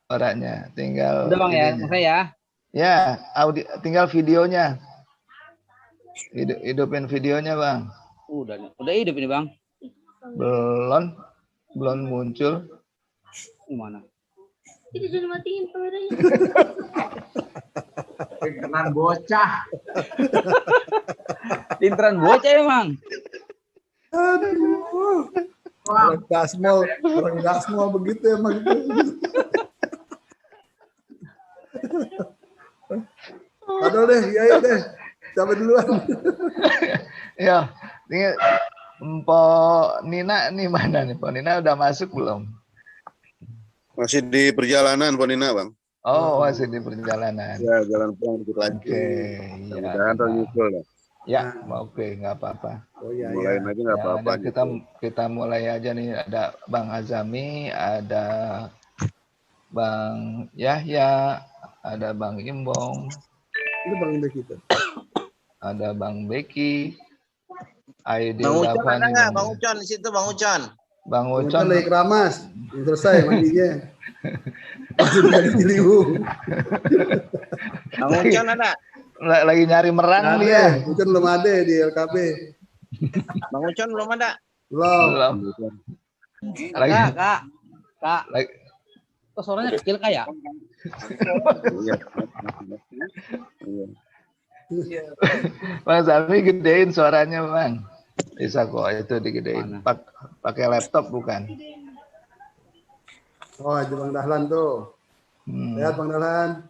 suaranya, tinggal Udah Bang ya, ininya. saya ya. Ya, tinggal videonya. Hidupin videonya, Bang. Udah hidup ini Bang. Belum muncul. Gimana? Itu jangan matiin kameranya. Pinteran bocah. Pinteran bocah emang. Aduh. Orang gasmol begitu emang itu. Aduh deh, ya deh. Sampai duluan. Ya, ini Mpok Nina nih mana nih? Mpok Nina udah masuk belum? Masih di perjalanan, Pak Nina, Bang. Oh, masih di perjalanan. Ya, jalan pulang dikit lagi. Oke, Mudah-mudahan ternyusul ya. Ya, oke, nggak apa-apa. Oh iya, Mulain aja nggak apa-apa. Kita mulai aja nih. Ada Bang Azami, ada Bang Yahya, ada Bang Imbong. Itu Bang Indra kita. Ada Bang Beki. Aidil Bang Ucon Dafani, ada nggak? Bang Ucon di situ, Bang Ucon. Bang Ucon Ucon lagi keramas. Selesai mandinya. Masih dari Ciliwung. Bang Ucon ada. lagi nyari merang dia. Ucon belum ada di LKB. Bang Ucon belum ada. Belum. Lagi. Kak. Lagi. Kok suaranya kecil kayak? Bang Zami gedein suaranya, Bang. Bisa kok itu digedein. Pakai laptop bukan? Oh, itu Bang Dahlan tuh. Lihat Bang Dahlan.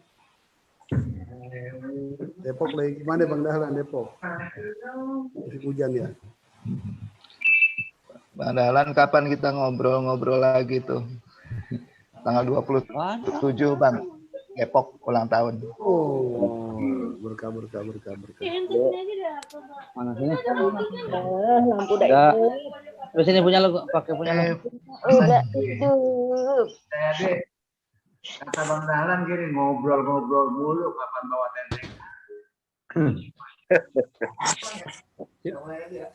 Depok lagi gimana Bang Dahlan Depok? Masih hujan ya? Bang Dahlan kapan kita ngobrol-ngobrol lagi tuh? Tanggal 27 Bang. Depok ulang tahun. Oh, berkah. Mana sini? Lampu udah Udah. hidup. Terus ini punya lo, pakai punya lo. Udah hidup. Kata Bang Dahlan gini, ngobrol-ngobrol mulu kapan bawa tendeng.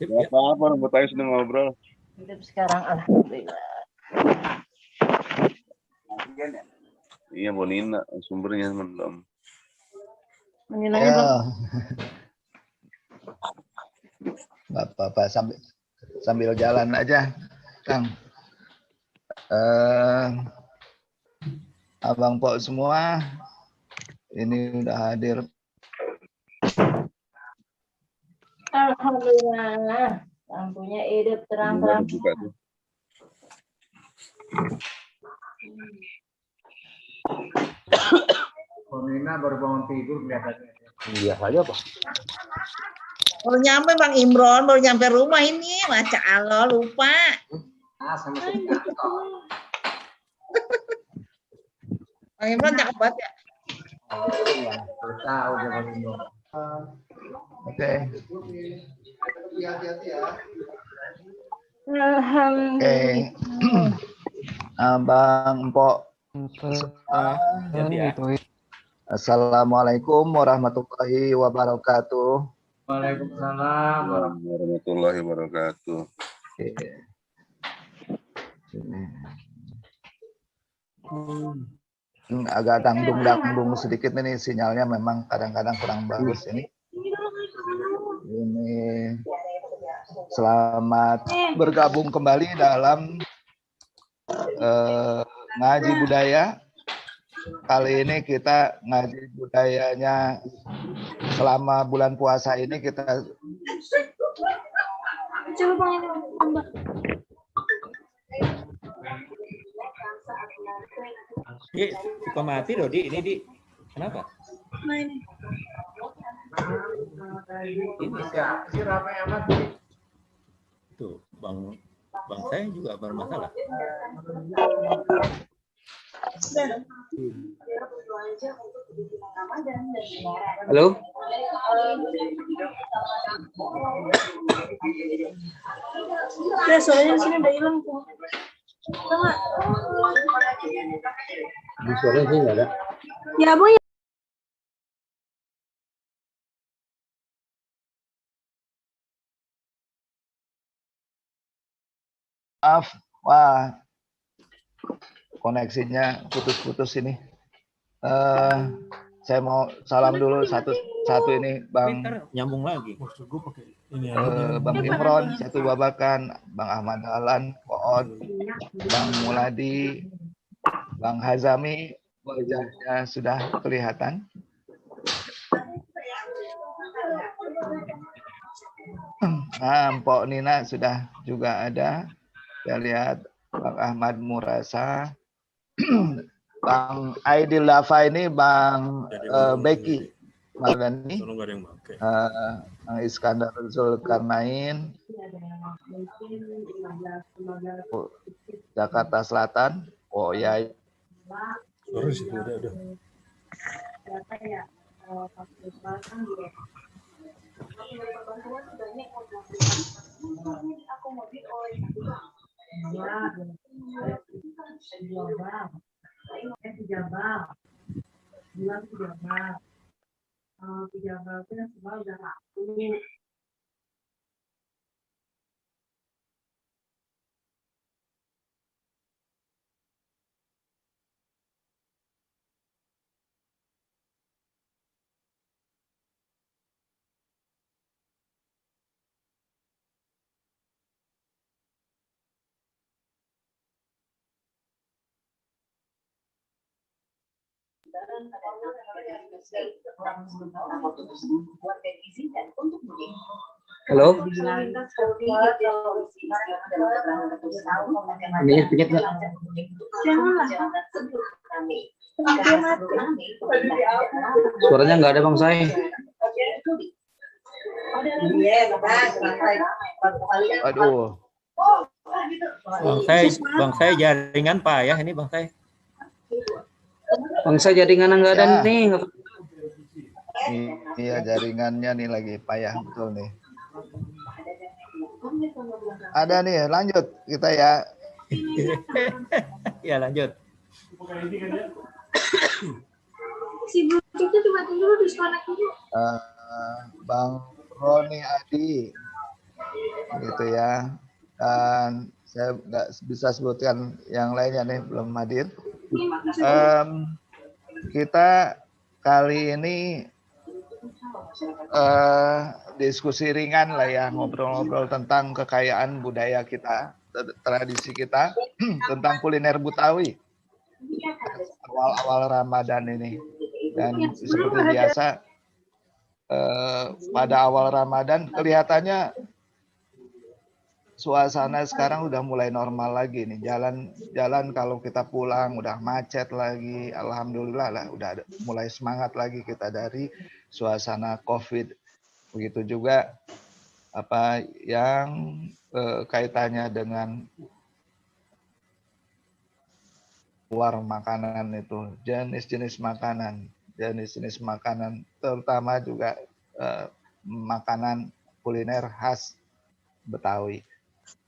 Gak apa-apa, buat aja sudah ngobrol. Hidup sekarang alhamdulillah. Iya, Bonina, sumbernya belum. Menilainya Bang. Nggak apa-apa, sambil jalan aja, Kang. Abang Pok semua ini udah hadir. Alhamdulillah. Lampunya hidup terang-terang. Bonina baru bangun tidur kelihatannya. Biasa aja Pak. Baru nyampe Bang Imron, baru nyampe rumah ini. Masya Allah, lupa. Sama sekali. Bang Imron cakep banget ya. Tahu dia Bang Imron. Oke. Alhamdulillah. Abang Pok. Assalamualaikum warahmatullahi wabarakatuh. Waalaikumsalam warahmatullahi wabarakatuh. Agak dangdung sedikit ini sinyalnya, memang kadang-kadang kurang bagus ini. Ini selamat bergabung kembali dalam ngaji budaya. Kali ini kita ngaji budayanya selama bulan puasa ini kita suka mati loh ini kenapa? Ini. Ini si ramai amat. Tuh bang saya juga bermasalah. Halo. Ya, soalnya di sini udah hilang tuh. Di suaranya sih nggak ada. Ya, Bu. maaf, wah koneksinya putus-putus ini. Saya mau salam dulu satu ini Bang Nyambung lagi. Bang Imron, Satu Babakan, Bang Ahmad Dahlan, Poon, Bang Muladi, Bang Hazami, wajahnya sudah kelihatan. Nah, Mpok Nina sudah juga ada. Saya lihat Bang Ahmad Murasa, Bang Aidil Dafa ini Bang Beki Mardani, Bang Iskandar Zulkarnain, Jakarta Selatan, oh ya. Halo. Ini sedikit nggak? Suaranya nggak ada Bang Say. Aduh. Bang Say jaringan payah ini Bang Say. Bang Say jaringan nggak ada Ya. nih. Iya, jaringannya nih lagi payah betul nih. Ada nih, lanjut kita ya. Ya lanjut. Si Bluetooth itu dimatiin dulu, disconnect dulu. Bang Roni Adi, gitu ya. Dan saya nggak bisa sebutkan yang lainnya nih, belum hadir. Kita kali ini diskusi ringan lah ya, ngobrol-ngobrol tentang kekayaan budaya kita, tradisi kita, tentang kuliner Betawi awal-awal Ramadan ini. Dan seperti biasa pada awal Ramadan kelihatannya suasana sekarang udah mulai normal lagi nih. Jalan kalau kita pulang udah macet lagi. Alhamdulillah lah udah mulai semangat lagi kita dari suasana Covid. Begitu juga apa yang kaitannya dengan luar makanan itu, jenis-jenis makanan terutama juga makanan kuliner khas Betawi.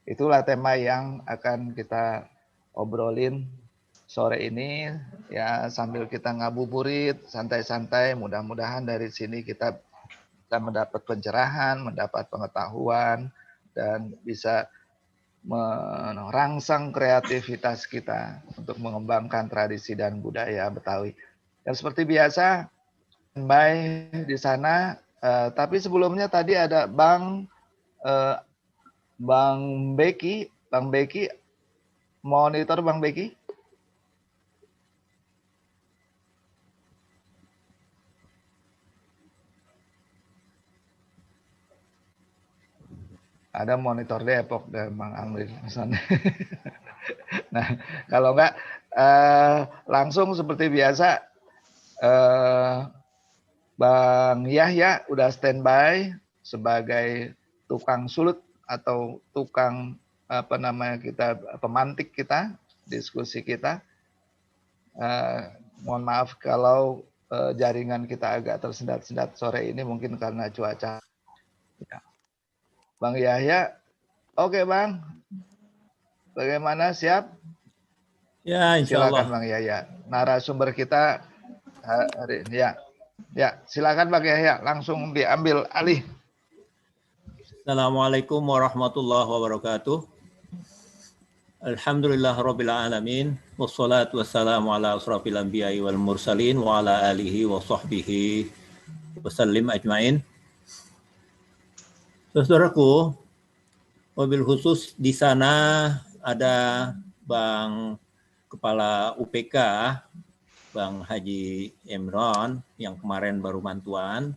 Itulah tema yang akan kita obrolin sore ini ya, sambil kita ngabuburit santai-santai. Mudah-mudahan dari sini kita mendapat pencerahan, mendapat pengetahuan, dan bisa merangsang kreativitas kita untuk mengembangkan tradisi dan budaya Betawi. Dan seperti biasa, di sana. Tapi sebelumnya tadi ada Bang Beki, monitor Bang Beki. Ada monitor Depok dan Bang Amri. Nah, kalau enggak langsung seperti biasa, Bang Yahya udah standby sebagai tukang sulut atau tukang pemantik kita, diskusi kita. Mohon maaf kalau jaringan kita agak tersendat-sendat sore ini, mungkin karena cuaca. Ya. Bang Yahya, oke Bang, bagaimana, siap? Ya, insya Allah. Silakan Bang Yahya, narasumber kita hari ini. Ya, silakan Bang Yahya, langsung diambil alih. Assalamualaikum warahmatullahi wabarakatuh. Alhamdulillah Rabbil Alamin. Wassalatu wassalamu ala asrafil anbiya'i wal mursalin wa ala alihi wa sahbihi wasallim ajmain. Saudaraku, mobil khusus di sana ada Bang Kepala UPK, Bang Haji Imron yang kemarin baru mantuan.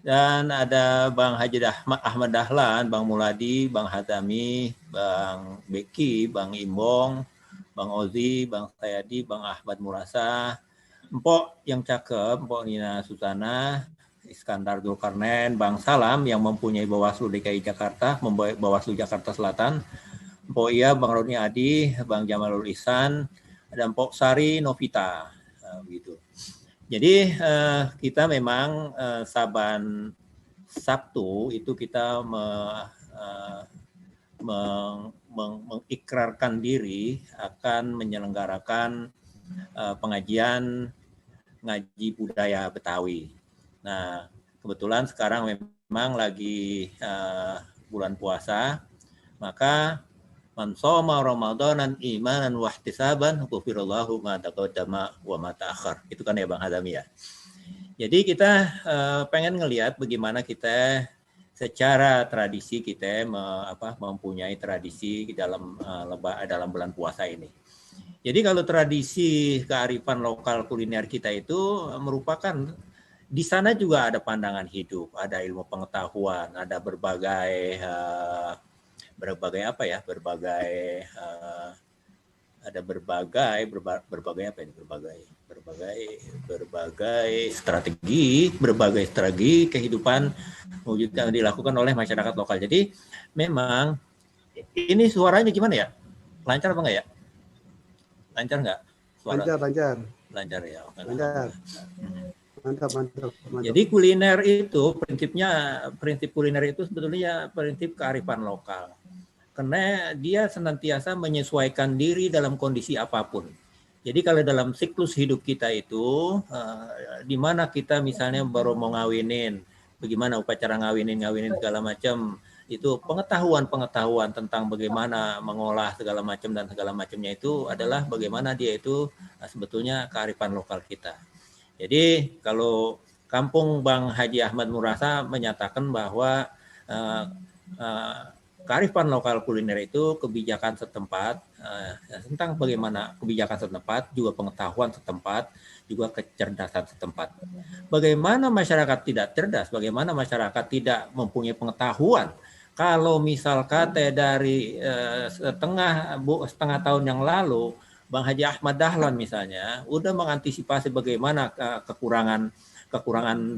Dan ada Bang Haji Ahmad Dahlan, Bang Muladi, Bang Hatami, Bang Beki, Bang Imbong, Bang Ozi, Bang Sayadi, Bang Ahmad Murasa, Empok yang cakep, Empok Nina Susana, Iskandar Zulkarnain, Bang Salam yang mempunyai Bawaslu DKI Jakarta, Bawaslu Jakarta Selatan, Empok Iya, Bang Roni Adi, Bang Jamalul Ihsan, dan Empok Sari Novita, begitu. Jadi kita memang saban Sabtu itu kita mengikrarkan diri akan menyelenggarakan pengajian ngaji budaya Betawi. Nah, kebetulan sekarang memang lagi bulan puasa, maka man shoma ramadanan imanan wa ihtisaban ghufirallahu ma taqaddama wa ma ta'akhkhar. Itu kan ya Bang Hadami ya. Jadi kita pengen ngelihat bagaimana kita secara tradisi kita mempunyai tradisi dalam bulan puasa ini. Jadi kalau tradisi kearifan lokal kuliner kita itu merupakan di sana juga ada pandangan hidup, ada ilmu pengetahuan, ada berbagai strategi kehidupan yang dilakukan oleh masyarakat lokal. Jadi memang ini suaranya gimana ya? Lancar apa enggak ya? Lancar enggak? Lancar ya. Lancar. Mantap. Jadi kuliner itu prinsip kuliner itu sebetulnya prinsip kearifan lokal. Karena dia senantiasa menyesuaikan diri dalam kondisi apapun. Jadi kalau dalam siklus hidup kita itu, di mana kita misalnya baru mau ngawinin, bagaimana upacara ngawinin segala macam, itu pengetahuan tentang bagaimana mengolah segala macam dan segala macamnya itu adalah bagaimana dia itu sebetulnya kearifan lokal kita. Jadi kalau kampung Bang Haji Ahmad Murasa menyatakan bahwa kearifan lokal kuliner itu kebijakan setempat, tentang bagaimana kebijakan setempat, juga pengetahuan setempat, juga kecerdasan setempat. Bagaimana masyarakat tidak cerdas, bagaimana masyarakat tidak mempunyai pengetahuan. Kalau misalkan dari setengah tahun yang lalu, Bang Haji Ahmad Dahlan misalnya udah mengantisipasi bagaimana kekurangan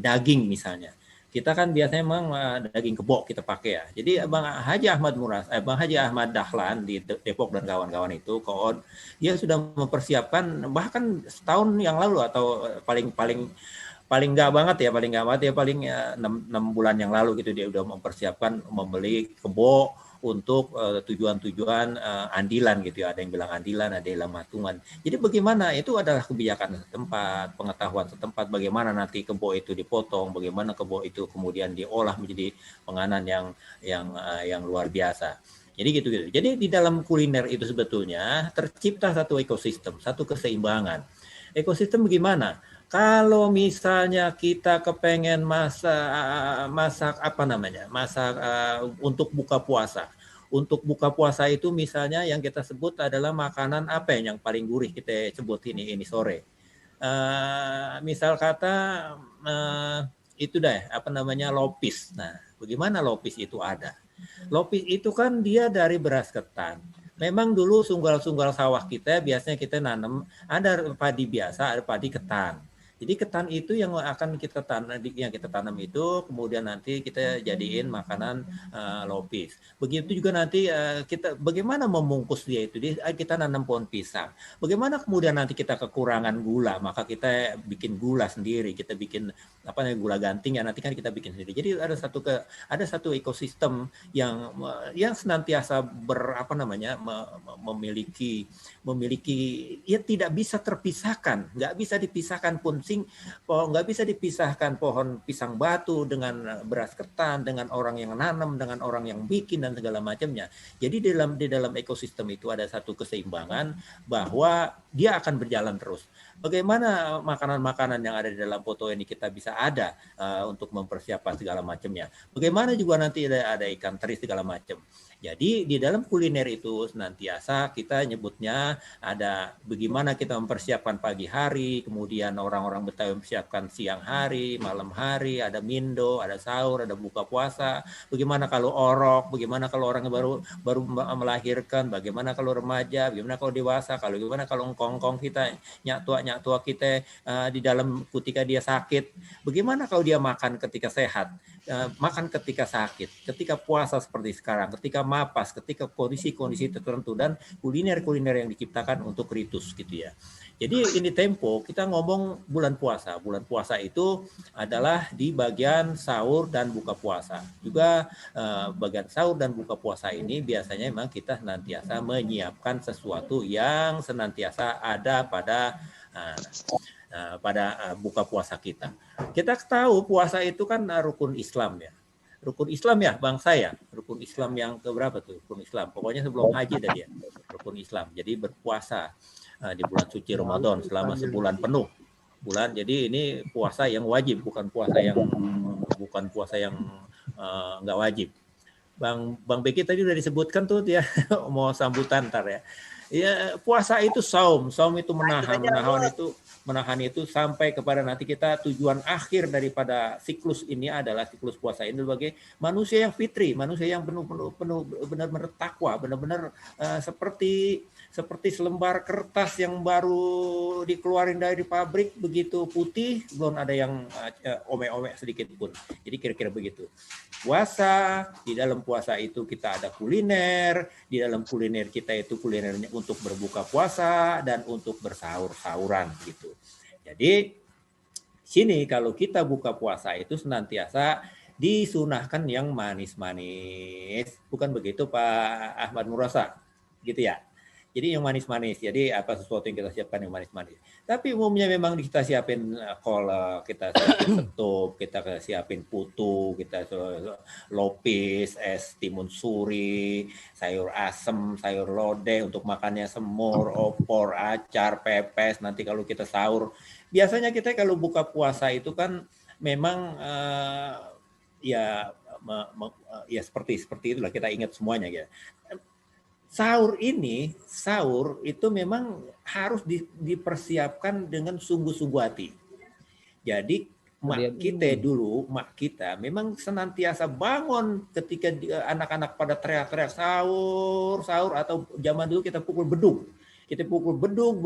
daging misalnya. Kita kan biasanya memang daging kebo kita pakai ya. Jadi Bang Haji Ahmad Dahlan di Depok dan kawan-kawan itu dia sudah mempersiapkan bahkan setahun yang lalu atau paling enggak banget ya 6 bulan yang lalu gitu dia udah mempersiapkan membeli kebo untuk tujuan-tujuan andilan gitu ya. Ada yang bilang andilan, ada yang bilang matungan. Jadi bagaimana itu adalah kebijakan setempat, pengetahuan setempat, bagaimana nanti kebo itu dipotong, bagaimana kebo itu kemudian diolah menjadi penganan yang luar biasa. Jadi gitu. Jadi di dalam kuliner itu sebetulnya tercipta satu ekosistem, satu keseimbangan. Ekosistem bagaimana? Kalau misalnya kita kepengen masak untuk buka puasa. Untuk buka puasa itu misalnya yang kita sebut adalah makanan apa yang paling gurih kita sebut ini sore. Misal kata itu lopis. Nah, bagaimana lopis itu ada? Lopis itu kan dia dari beras ketan. Memang dulu sunggal-sunggal sawah kita biasanya kita nanam ada padi biasa, ada padi ketan. Jadi ketan itu yang akan kita tanam itu kemudian nanti kita jadiin makanan lopis. Begitu juga nanti kita bagaimana membungkus dia itu kita nanam pohon pisang. Bagaimana kemudian nanti kita kekurangan gula, maka kita bikin gula sendiri, kita bikin gula ganting ya nanti kan kita bikin sendiri. Jadi ada satu ekosistem yang senantiasa memiliki ya tidak bisa terpisahkan, nggak bisa dipisahkan pun nggak bisa dipisahkan pohon pisang batu dengan beras ketan, dengan orang yang nanam, dengan orang yang bikin dan segala macamnya. Jadi di dalam ekosistem itu ada satu keseimbangan bahwa dia akan berjalan terus. Bagaimana makanan-makanan yang ada di dalam foto ini kita bisa ada untuk mempersiapkan segala macamnya. Bagaimana juga nanti ada ikan teri segala macam. Jadi di dalam kuliner itu senantiasa kita nyebutnya ada bagaimana kita mempersiapkan pagi hari, kemudian orang-orang Betawi mempersiapkan siang hari, malam hari, ada mindo, ada sahur, ada buka puasa. Bagaimana kalau orok, bagaimana kalau orang yang baru melahirkan, bagaimana kalau remaja, bagaimana kalau dewasa, bagaimana kalau engkong-engkong kita, nyak tua kita di dalam ketika dia sakit, bagaimana kalau dia makan ketika sehat, makan ketika sakit, ketika puasa seperti sekarang, ketika mapas, ketika kondisi-kondisi tertentu, dan kuliner-kuliner yang diciptakan untuk ritus gitu ya. Jadi ini tempo kita ngomong bulan puasa. Bulan puasa itu adalah di bagian sahur dan buka puasa. Juga bagian sahur dan buka puasa ini biasanya memang kita senantiasa menyiapkan sesuatu yang senantiasa ada pada buka puasa kita. Kita tahu puasa itu kan rukun Islam ya. Rukun Islam ya bangsa ya. Rukun Islam yang keberapa tuh? Rukun Islam. Pokoknya sebelum haji tadi ya. Rukun Islam. Jadi berpuasa di bulan suci Ramadan selama sebulan penuh. Jadi ini puasa yang wajib, bukan puasa yang nggak wajib. Bang Beki tadi udah disebutkan tuh ya, mau sambutan ntar ya. Ya, puasa itu saum itu menahan itu sampai kepada nanti kita tujuan akhir daripada siklus ini adalah siklus puasa ini sebagai manusia yang fitri, manusia yang benar-benar takwa, benar-benar seperti selembar kertas yang baru dikeluarin dari pabrik, begitu putih, belum ada yang ome-ome sedikit pun. Jadi kira-kira begitu. Puasa, di dalam puasa itu kita ada kuliner, di dalam kuliner kita itu kulinernya untuk berbuka puasa dan untuk bersahur-sahuran gitu. Jadi sini kalau kita buka puasa itu senantiasa disunahkan yang manis-manis. Bukan begitu Pak Ahmad Murasa? Gitu ya. Jadi yang manis-manis. Jadi apa sesuatu yang kita siapkan yang manis-manis. Tapi umumnya memang kita siapin kolak, kita siapin setup, kita siapin putu, kita lopis, es timun suri, sayur asem, sayur lodeh untuk makannya semur, opor, acar, pepes. Nanti kalau kita sahur, biasanya kita kalau buka puasa itu kan memang ya seperti itulah, kita ingat semuanya ya. Sahur itu memang harus dipersiapkan dengan sungguh-sungguh hati. Jadi mak kita memang senantiasa bangun ketika anak-anak pada teriak-teriak sahur, atau zaman dulu kita pukul beduk. Kita pukul beduk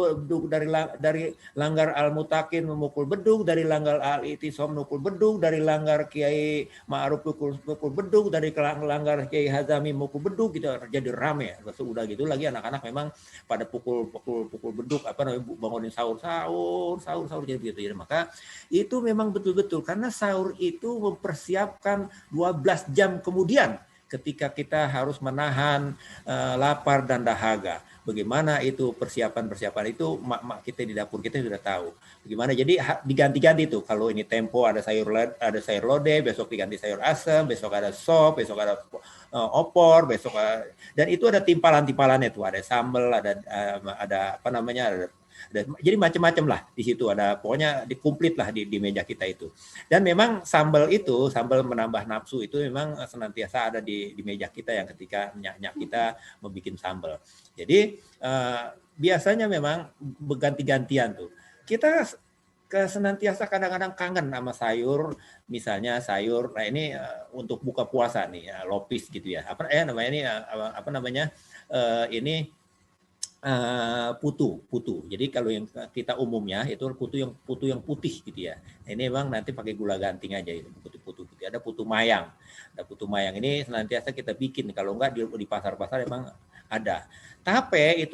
dari Langgar Al-Mutakin memukul beduk, dari Langgar Al-Itisom memukul beduk, dari Langgar Kiai Ma'ruf pukul beduk, dari Langgar Kiai Hazami memukul beduk, gitu jadi rame. Udah gitu lagi anak-anak memang pada pukul beduk, bangunin sahur jadi begitu. Jadi maka itu memang betul-betul karena sahur itu mempersiapkan 12 jam kemudian ketika kita harus menahan lapar dan dahaga. Bagaimana itu persiapan itu mak kita di dapur kita sudah tahu. Bagaimana jadi diganti-ganti tuh. Kalau ini tempo ada sayur lodeh, besok diganti sayur asem, besok ada sop, besok ada opor, besok dan itu ada timpalan-timpalannya tuh, ada sambal, ada jadi macam-macam lah di situ, ada pokoknya dikomplit lah di meja kita itu. Dan memang sambal menambah nafsu itu memang senantiasa ada di meja kita yang ketika nyak kita membuat sambal. Jadi biasanya memang berganti-gantian tuh. Kita senantiasa kadang-kadang kangen sama sayur, misalnya sayur. Nah ini untuk buka puasa nih, lopis gitu ya. Putu. Jadi kalau yang kita umumnya itu putu yang putih gitu ya. Ini memang nanti pakai gula ganting aja itu putu. Ada putu mayang. Ini senantiasa kita bikin. Kalau enggak di pasar-pasar memang ada. Tape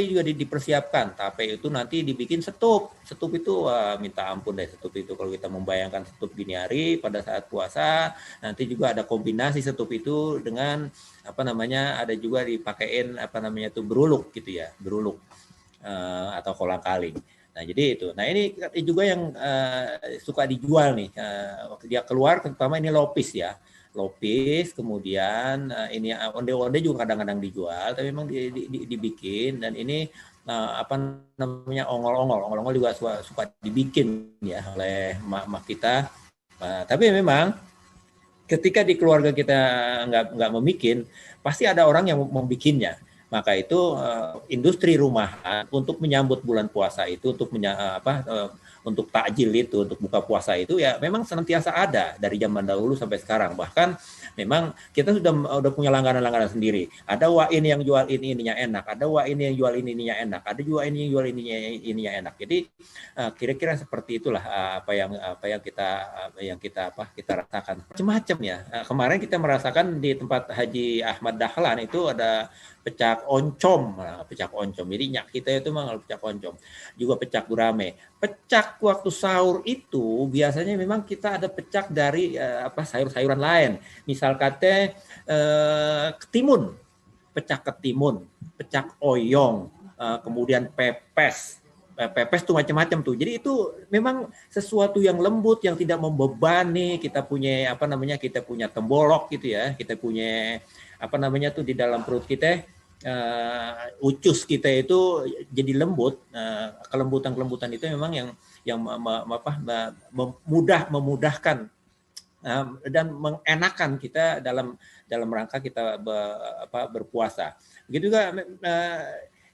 juga dipersiapkan. Tape itu nanti dibikin setup. Setup itu minta ampun deh setup itu. Kalau kita membayangkan setup dini hari pada saat puasa, nanti juga ada kombinasi setup itu dengan ada juga dipakein beruluk gitu ya, beruluk atau kolang kaling. Nah, jadi itu. Nah, ini juga yang suka dijual nih. Waktu dia keluar, terutama ini lopis ya. Lopis, kemudian ini onde-onde juga kadang-kadang dijual, tapi memang dibikin. Dan ini apa namanya ongol-ongol. Ongol-ongol juga suka dibikin ya oleh mak-mak kita. Tapi memang ketika di keluarga kita nggak memikin, pasti ada orang yang membikinnya. Maka itu industri rumahan untuk menyambut bulan puasa itu, untuk takjil itu, untuk buka puasa itu ya memang senantiasa ada dari zaman dahulu sampai sekarang. Bahkan memang kita sudah punya langganan-langganan sendiri. Ada wah ini yang jual ininya enak, ada wah ini yang jual ininya enak, ada juga ini yang jual ininya enak. Jadi kira-kira seperti itulah apa yang kita rasakan. Macam-macam ya. Kemarin kita merasakan di tempat Haji Ahmad Dahlan itu ada pecak oncom. Pecak oncom. Jadi nyak kita itu memang pecak oncom. Juga pecak gurame. Pecak waktu sahur itu biasanya memang kita ada pecak dari sayur-sayuran lain. Misal kata ketimun, pecak ketimun, pecak oyong, kemudian pepes. Pepes tuh macam-macam tuh. Jadi itu memang sesuatu yang lembut, yang tidak membebani. Kita punya kita punya tembolok gitu ya. Kita punya di dalam perut kita. Ucus kita itu jadi lembut. Kelembutan itu memang yang memudahkan dan mengenakan kita dalam rangka kita berpuasa. Begitu juga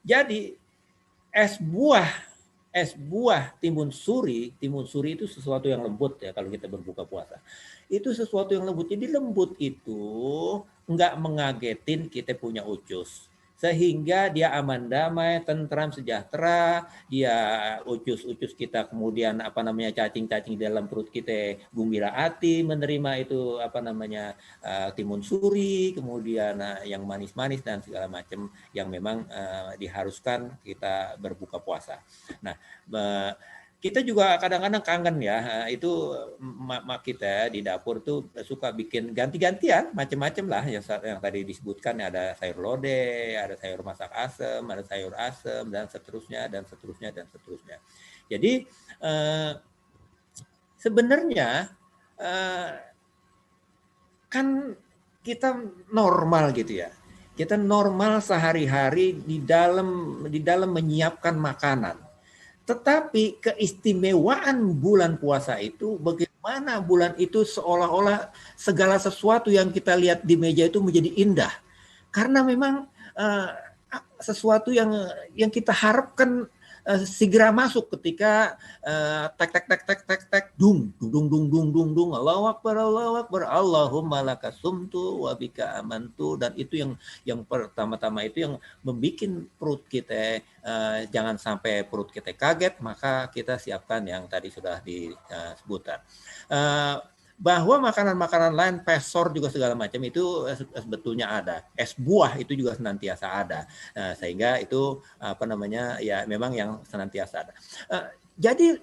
jadi es buah timun suri itu sesuatu yang lembut ya kalau kita berbuka puasa. Itu sesuatu yang lembut. Jadi lembut itu enggak mengagetin kita punya ucus. Sehingga dia aman damai, tentram, sejahtera, dia ucus-ucus kita kemudian cacing-cacing di dalam perut kita gembira hati menerima itu timun suri, kemudian yang manis-manis dan segala macam yang memang diharuskan kita berbuka puasa. Nah, kita juga kadang-kadang kangen ya, itu mak kita di dapur tuh suka bikin ganti-gantian macam-macam lah yang tadi disebutkan, ada sayur lodeh, ada sayur masak asem, ada sayur asem dan seterusnya. Jadi sebenarnya kan kita normal gitu ya. Kita normal sehari-hari di dalam menyiapkan makanan. Tetapi keistimewaan bulan puasa itu bagaimana bulan itu seolah-olah segala sesuatu yang kita lihat di meja itu menjadi indah. Karena memang sesuatu yang kita harapkan segera masuk ketika tek dung Allahu akbar Allahumma lakasumtu wa bika amantu, dan itu yang pertama-tama itu yang membuat perut kita jangan sampai perut kita kaget, maka kita siapkan yang tadi sudah disebutkan. Bahwa makanan-makanan lain, pesor juga segala macam itu sebetulnya ada. Es buah itu juga senantiasa ada. Sehingga itu ya memang yang senantiasa ada. Jadi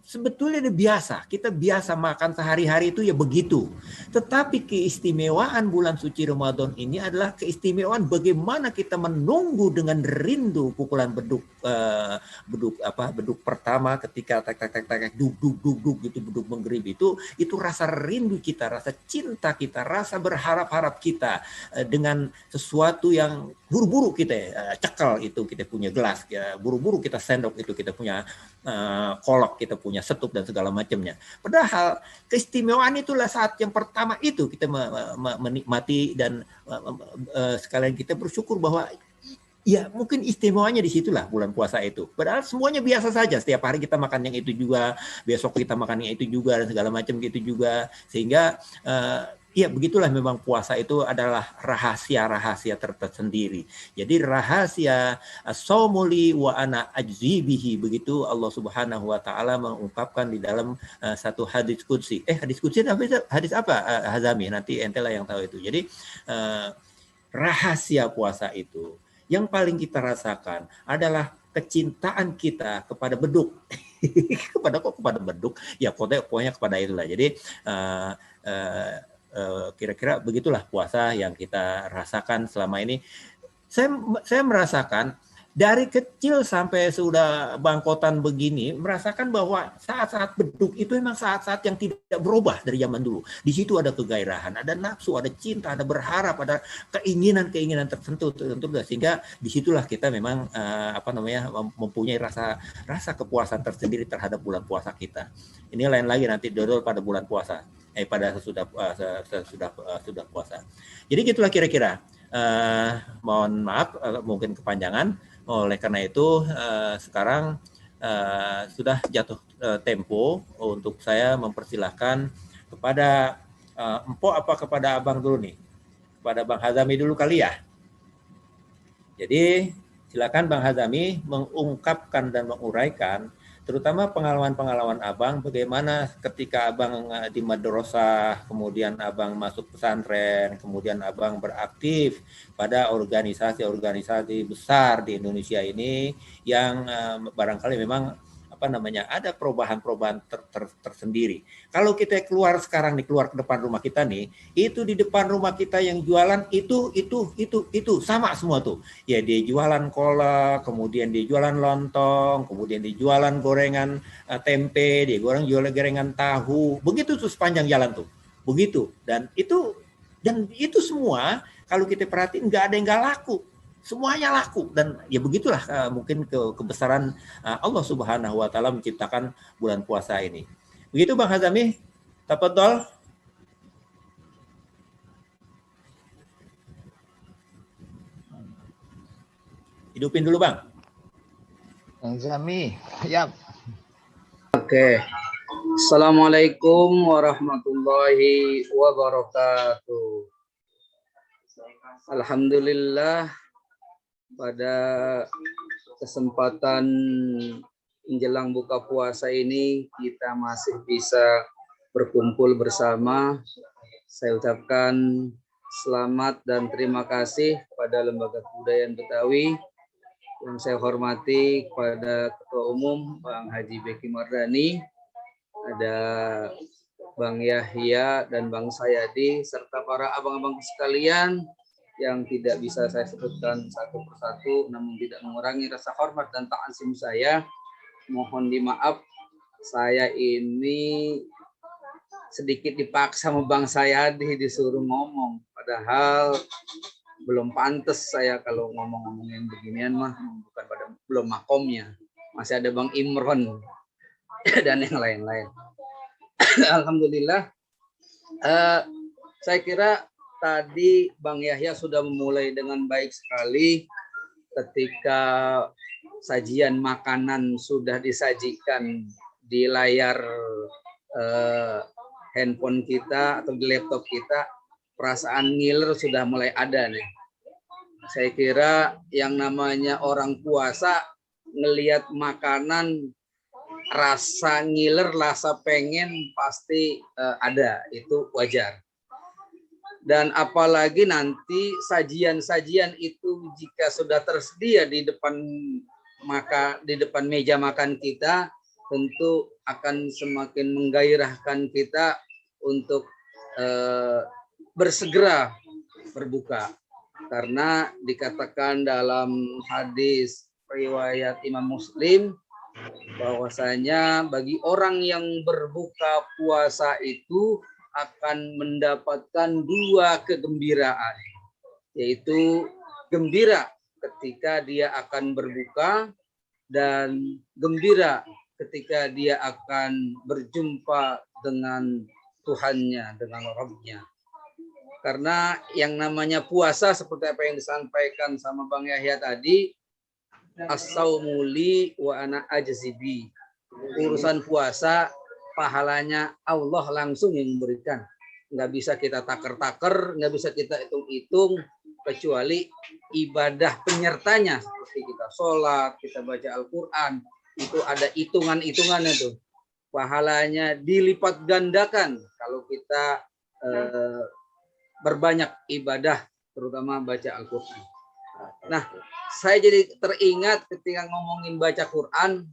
sebetulnya biasa, kita biasa makan sehari-hari itu ya begitu. Tetapi keistimewaan bulan suci Ramadan ini adalah keistimewaan bagaimana kita menunggu dengan rindu pukulan beduk pertama ketika duk gitu, beduk menggerib itu rasa rindu kita, rasa cinta kita, rasa berharap-harap kita dengan sesuatu yang buru-buru kita cekal itu, kita punya gelas, buru-buru kita sendok itu, kita punya kolok, kita punya setup dan segala macamnya. Padahal keistimewaan itulah saat yang pertama itu kita menikmati dan sekalian kita bersyukur bahwa ya mungkin istimewanya di situlah bulan puasa itu. Padahal semuanya biasa saja. Setiap hari kita makan yang itu juga, besok kita makan yang itu juga dan segala macam gitu juga. Sehingga ya begitulah, memang puasa itu adalah rahasia-rahasia tersendiri. Jadi rahasia as-saumuli wa ana ajzibihi, begitu Allah Subhanahu wa taala mengungkapkan di dalam satu hadis qudsi. Hadis qudsi hadis apa Hazami? Nanti ente lah yang tahu itu. Jadi rahasia puasa itu yang paling kita rasakan adalah kecintaan kita kepada beduk. kepada beduk? Ya pokoknya kepada itulah. Jadi kira-kira begitulah puasa yang kita rasakan selama ini. Saya merasakan dari kecil sampai sudah bangkotan begini merasakan bahwa saat-saat beduk itu memang saat-saat yang tidak berubah dari zaman dulu. Di situ ada kegairahan, ada nafsu, ada cinta, ada berharap, ada keinginan-keinginan tertentu sehingga disitulah kita memang mempunyai rasa kepuasan tersendiri terhadap bulan puasa kita. Ini lain lagi nanti dodol pada bulan puasa, pada sesudah puasa. Jadi gitulah kira-kira. Mohon maaf mungkin kepanjangan. Oleh karena itu sekarang sudah jatuh tempo untuk saya mempersilahkan kepada Empok apa kepada Abang dulu nih? Kepada Bang Hazami dulu kali ya. Jadi silakan Bang Hazami mengungkapkan dan menguraikan terutama pengalaman-pengalaman Abang, bagaimana ketika Abang di madrasah, kemudian Abang masuk pesantren, kemudian Abang beraktif pada organisasi-organisasi besar di Indonesia ini yang barangkali memang ada perubahan-perubahan tersendiri. Kalau kita keluar sekarang nih, keluar ke depan rumah kita nih, itu di depan rumah kita yang jualan itu sama semua tuh. Ya dia jualan kolak, kemudian dia jualan lontong, kemudian dia jualan gorengan tempe, dia jualan gorengan tahu. Begitu tuh sepanjang jalan tuh. Begitu. Dan itu semua kalau kita perhatiin nggak ada yang nggak laku. Semuanya laku dan ya begitulah mungkin kebesaran Allah Subhanahu wa taala menciptakan bulan puasa ini. Begitu Bang Hazami? Tafadhol. Hidupin dulu Bang. Bang Hazami, ya. Oke. Assalamualaikum warahmatullahi wabarakatuh. Alhamdulillah, pada kesempatan menjelang buka puasa ini kita masih bisa berkumpul bersama. Saya ucapkan selamat dan terima kasih kepada Lembaga Kebudayaan Betawi yang saya hormati, kepada Ketua Umum Bang Haji Beki Mardani, ada Bang Yahya dan Bang Sayadi, serta para abang-abang sekalian yang tidak bisa saya sebutkan satu persatu, namun tidak mengurangi rasa hormat dan ta'azim saya. Mohon dimaaf, saya ini sedikit dipaksa sama Bang Sayadi disuruh ngomong, padahal belum pantas saya kalau ngomong-ngomongin beginian mah, belum makomnya. Masih ada Bang Imron dan yang lain-lain. Alhamdulillah, saya kira tadi Bang Yahya sudah memulai dengan baik sekali ketika sajian makanan sudah disajikan di layar handphone kita atau di laptop kita, perasaan ngiler sudah mulai ada nih. Saya kira yang namanya orang puasa ngelihat makanan, rasa ngiler, rasa pengen pasti ada, itu wajar. Dan apalagi nanti sajian-sajian itu jika sudah tersedia di depan meja makan kita, tentu akan semakin menggairahkan kita untuk bersegera berbuka. Karena dikatakan dalam hadis riwayat Imam Muslim bahwasanya bagi orang yang berbuka puasa itu akan mendapatkan dua kegembiraan, yaitu gembira ketika dia akan berbuka dan gembira ketika dia akan berjumpa dengan Tuhannya, dengan Rabbnya. Karena yang namanya puasa seperti apa yang disampaikan sama Bang Yahya tadi, as-saumu li wa ana ajzibi. Urusan puasa pahalanya Allah langsung yang memberikan. Nggak bisa kita taker-taker, nggak bisa kita hitung-hitung, kecuali ibadah penyertanya. Seperti kita sholat, kita baca Al-Quran, itu ada hitungan-hitungannya tuh. Pahalanya dilipat gandakan kalau kita berbanyak ibadah, terutama baca Al-Quran. Nah, saya jadi teringat ketika ngomongin baca Quran,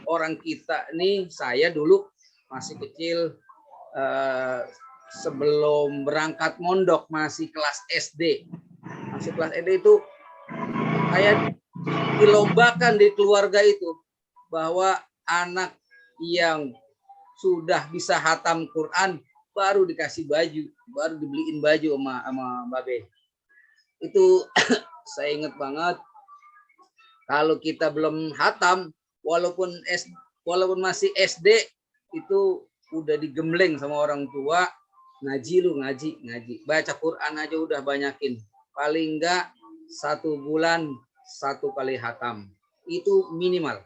orang kita nih, saya dulu masih kecil, sebelum berangkat mondok, masih kelas SD. Masih kelas SD itu dilombakan di keluarga itu bahwa anak yang sudah bisa hatam Quran baru dikasih baju, baru dibeliin baju sama Babe. Itu saya ingat banget. Kalau kita belum hatam, walaupun masih SD, itu udah digembleng sama orang tua, ngaji. Baca Quran aja udah banyakin. Paling enggak 1 bulan 1 kali hatam. Itu minimal.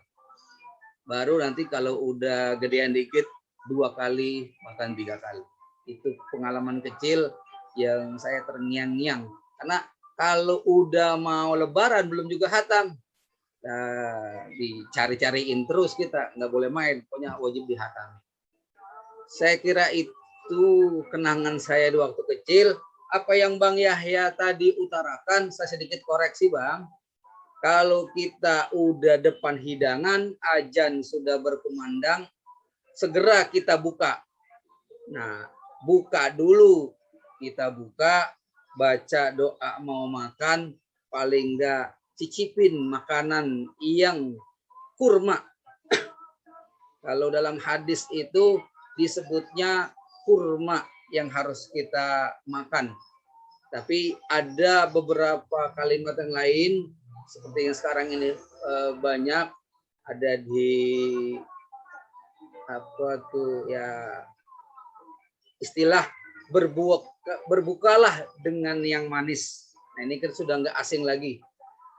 Baru nanti kalau udah gedean dikit 2 kali, bahkan 3 kali. Itu pengalaman kecil yang saya terngiang-ngiang. Karena kalau udah mau lebaran belum juga hatam, dicari-cariin terus kita, nggak boleh main, pokoknya wajib dihatam. Saya kira itu kenangan saya di waktu kecil. Apa yang Bang Yahya tadi utarakan, saya sedikit koreksi Bang. Kalau kita udah depan hidangan, azan sudah berkumandang, segera kita buka. Nah, buka dulu. Kita buka, baca doa mau makan, paling enggak cicipin makanan yang kurma. Kalau dalam hadis itu disebutnya kurma yang harus kita makan. Tapi ada beberapa kalimat yang lain seperti yang sekarang ini banyak ada di istilah berbukalah dengan yang manis. Nah, ini kan sudah nggak asing lagi.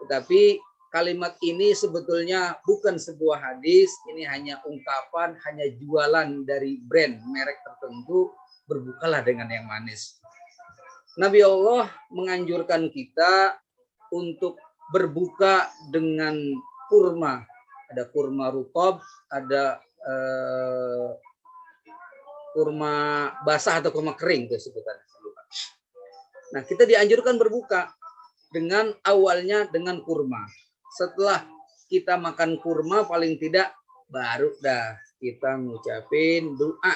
Tetapi kalimat ini sebetulnya bukan sebuah hadis, ini hanya ungkapan, hanya jualan dari brand merek tertentu, berbukalah dengan yang manis. Nabi Allah menganjurkan kita untuk berbuka dengan kurma. Ada kurma rutob, ada kurma basah atau kurma kering itu sebutannya. Nah, kita dianjurkan berbuka dengan awalnya dengan kurma. Setelah kita makan kurma paling tidak baru dah kita ngucapin doa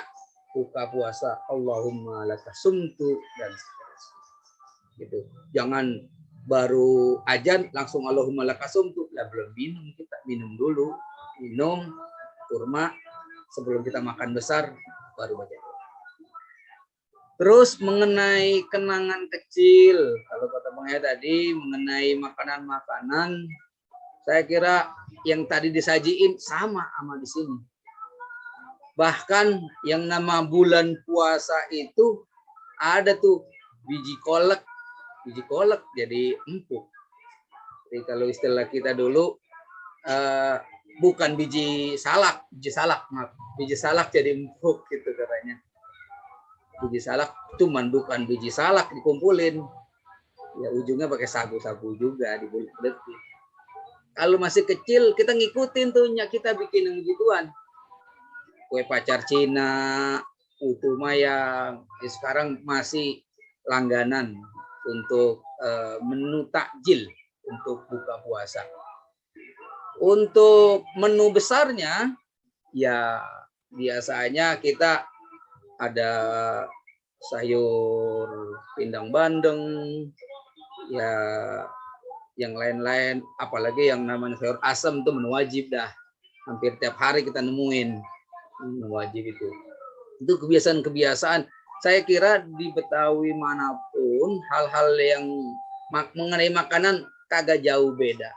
buka puasa, Allahumma lakasumtu dan seterusnya. Gitu. Jangan baru azan langsung Allahumma lakasumtu, lah belum minum, kita minum dulu, minum kurma sebelum kita makan besar baru baca. Terus mengenai kenangan kecil, kalau kata Bang Yahya tadi mengenai makanan-makanan, saya kira yang tadi disajiin sama di sini. Bahkan yang nama bulan puasa itu ada tuh biji kolak jadi empuk. Jadi kalau istilah kita dulu bukan biji salak jadi empuk gitu katanya. Biji salak cuman bukan biji salak dikumpulin, ya ujungnya pakai sagu-sagu juga dibulet-buletin. Kalau masih kecil kita ngikutin tuh kita bikin yang gituan, kue pacar Cina, putu mayang. Sekarang masih langganan untuk menu takjil untuk buka puasa. Untuk menu besarnya ya biasanya kita ada sayur pindang bandeng, ya yang lain-lain, apalagi yang namanya sayur asam itu menu wajib dah. Hampir tiap hari kita nemuin menu wajib itu. Itu kebiasaan-kebiasaan. Saya kira di Betawi manapun hal-hal yang mengenai makanan kagak jauh beda.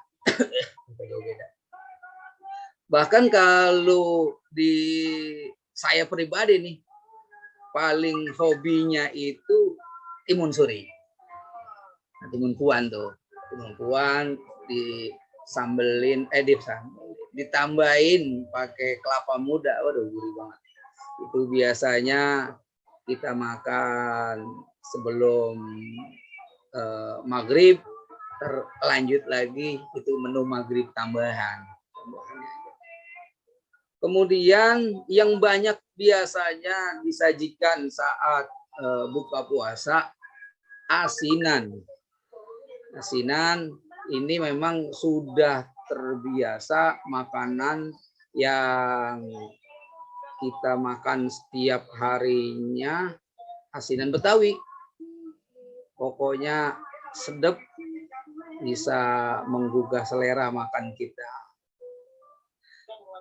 Bahkan kalau di saya pribadi nih, paling hobinya itu timun suri. Nah, timun kuan tuh. Timun kuan disambelin, ditambahin pakai kelapa muda. Waduh, gurih banget. Itu biasanya kita makan sebelum maghrib, terlanjut lagi itu menu maghrib tambahan. Kemudian yang banyak biasanya disajikan saat buka puasa, asinan. Asinan ini memang sudah terbiasa makanan yang kita makan setiap harinya, asinan Betawi. Pokoknya sedap, bisa menggugah selera makan kita.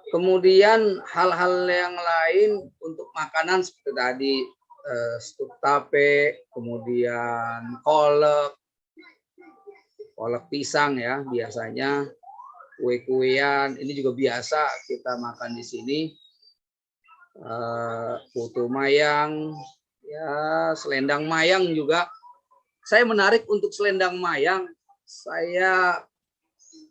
Kemudian hal-hal yang lain untuk makanan seperti tadi stuk tape, kemudian kolak pisang ya biasanya, kue-kuean ini juga biasa kita makan di sini. Putu mayang, ya selendang mayang juga. Saya menarik untuk selendang mayang. Saya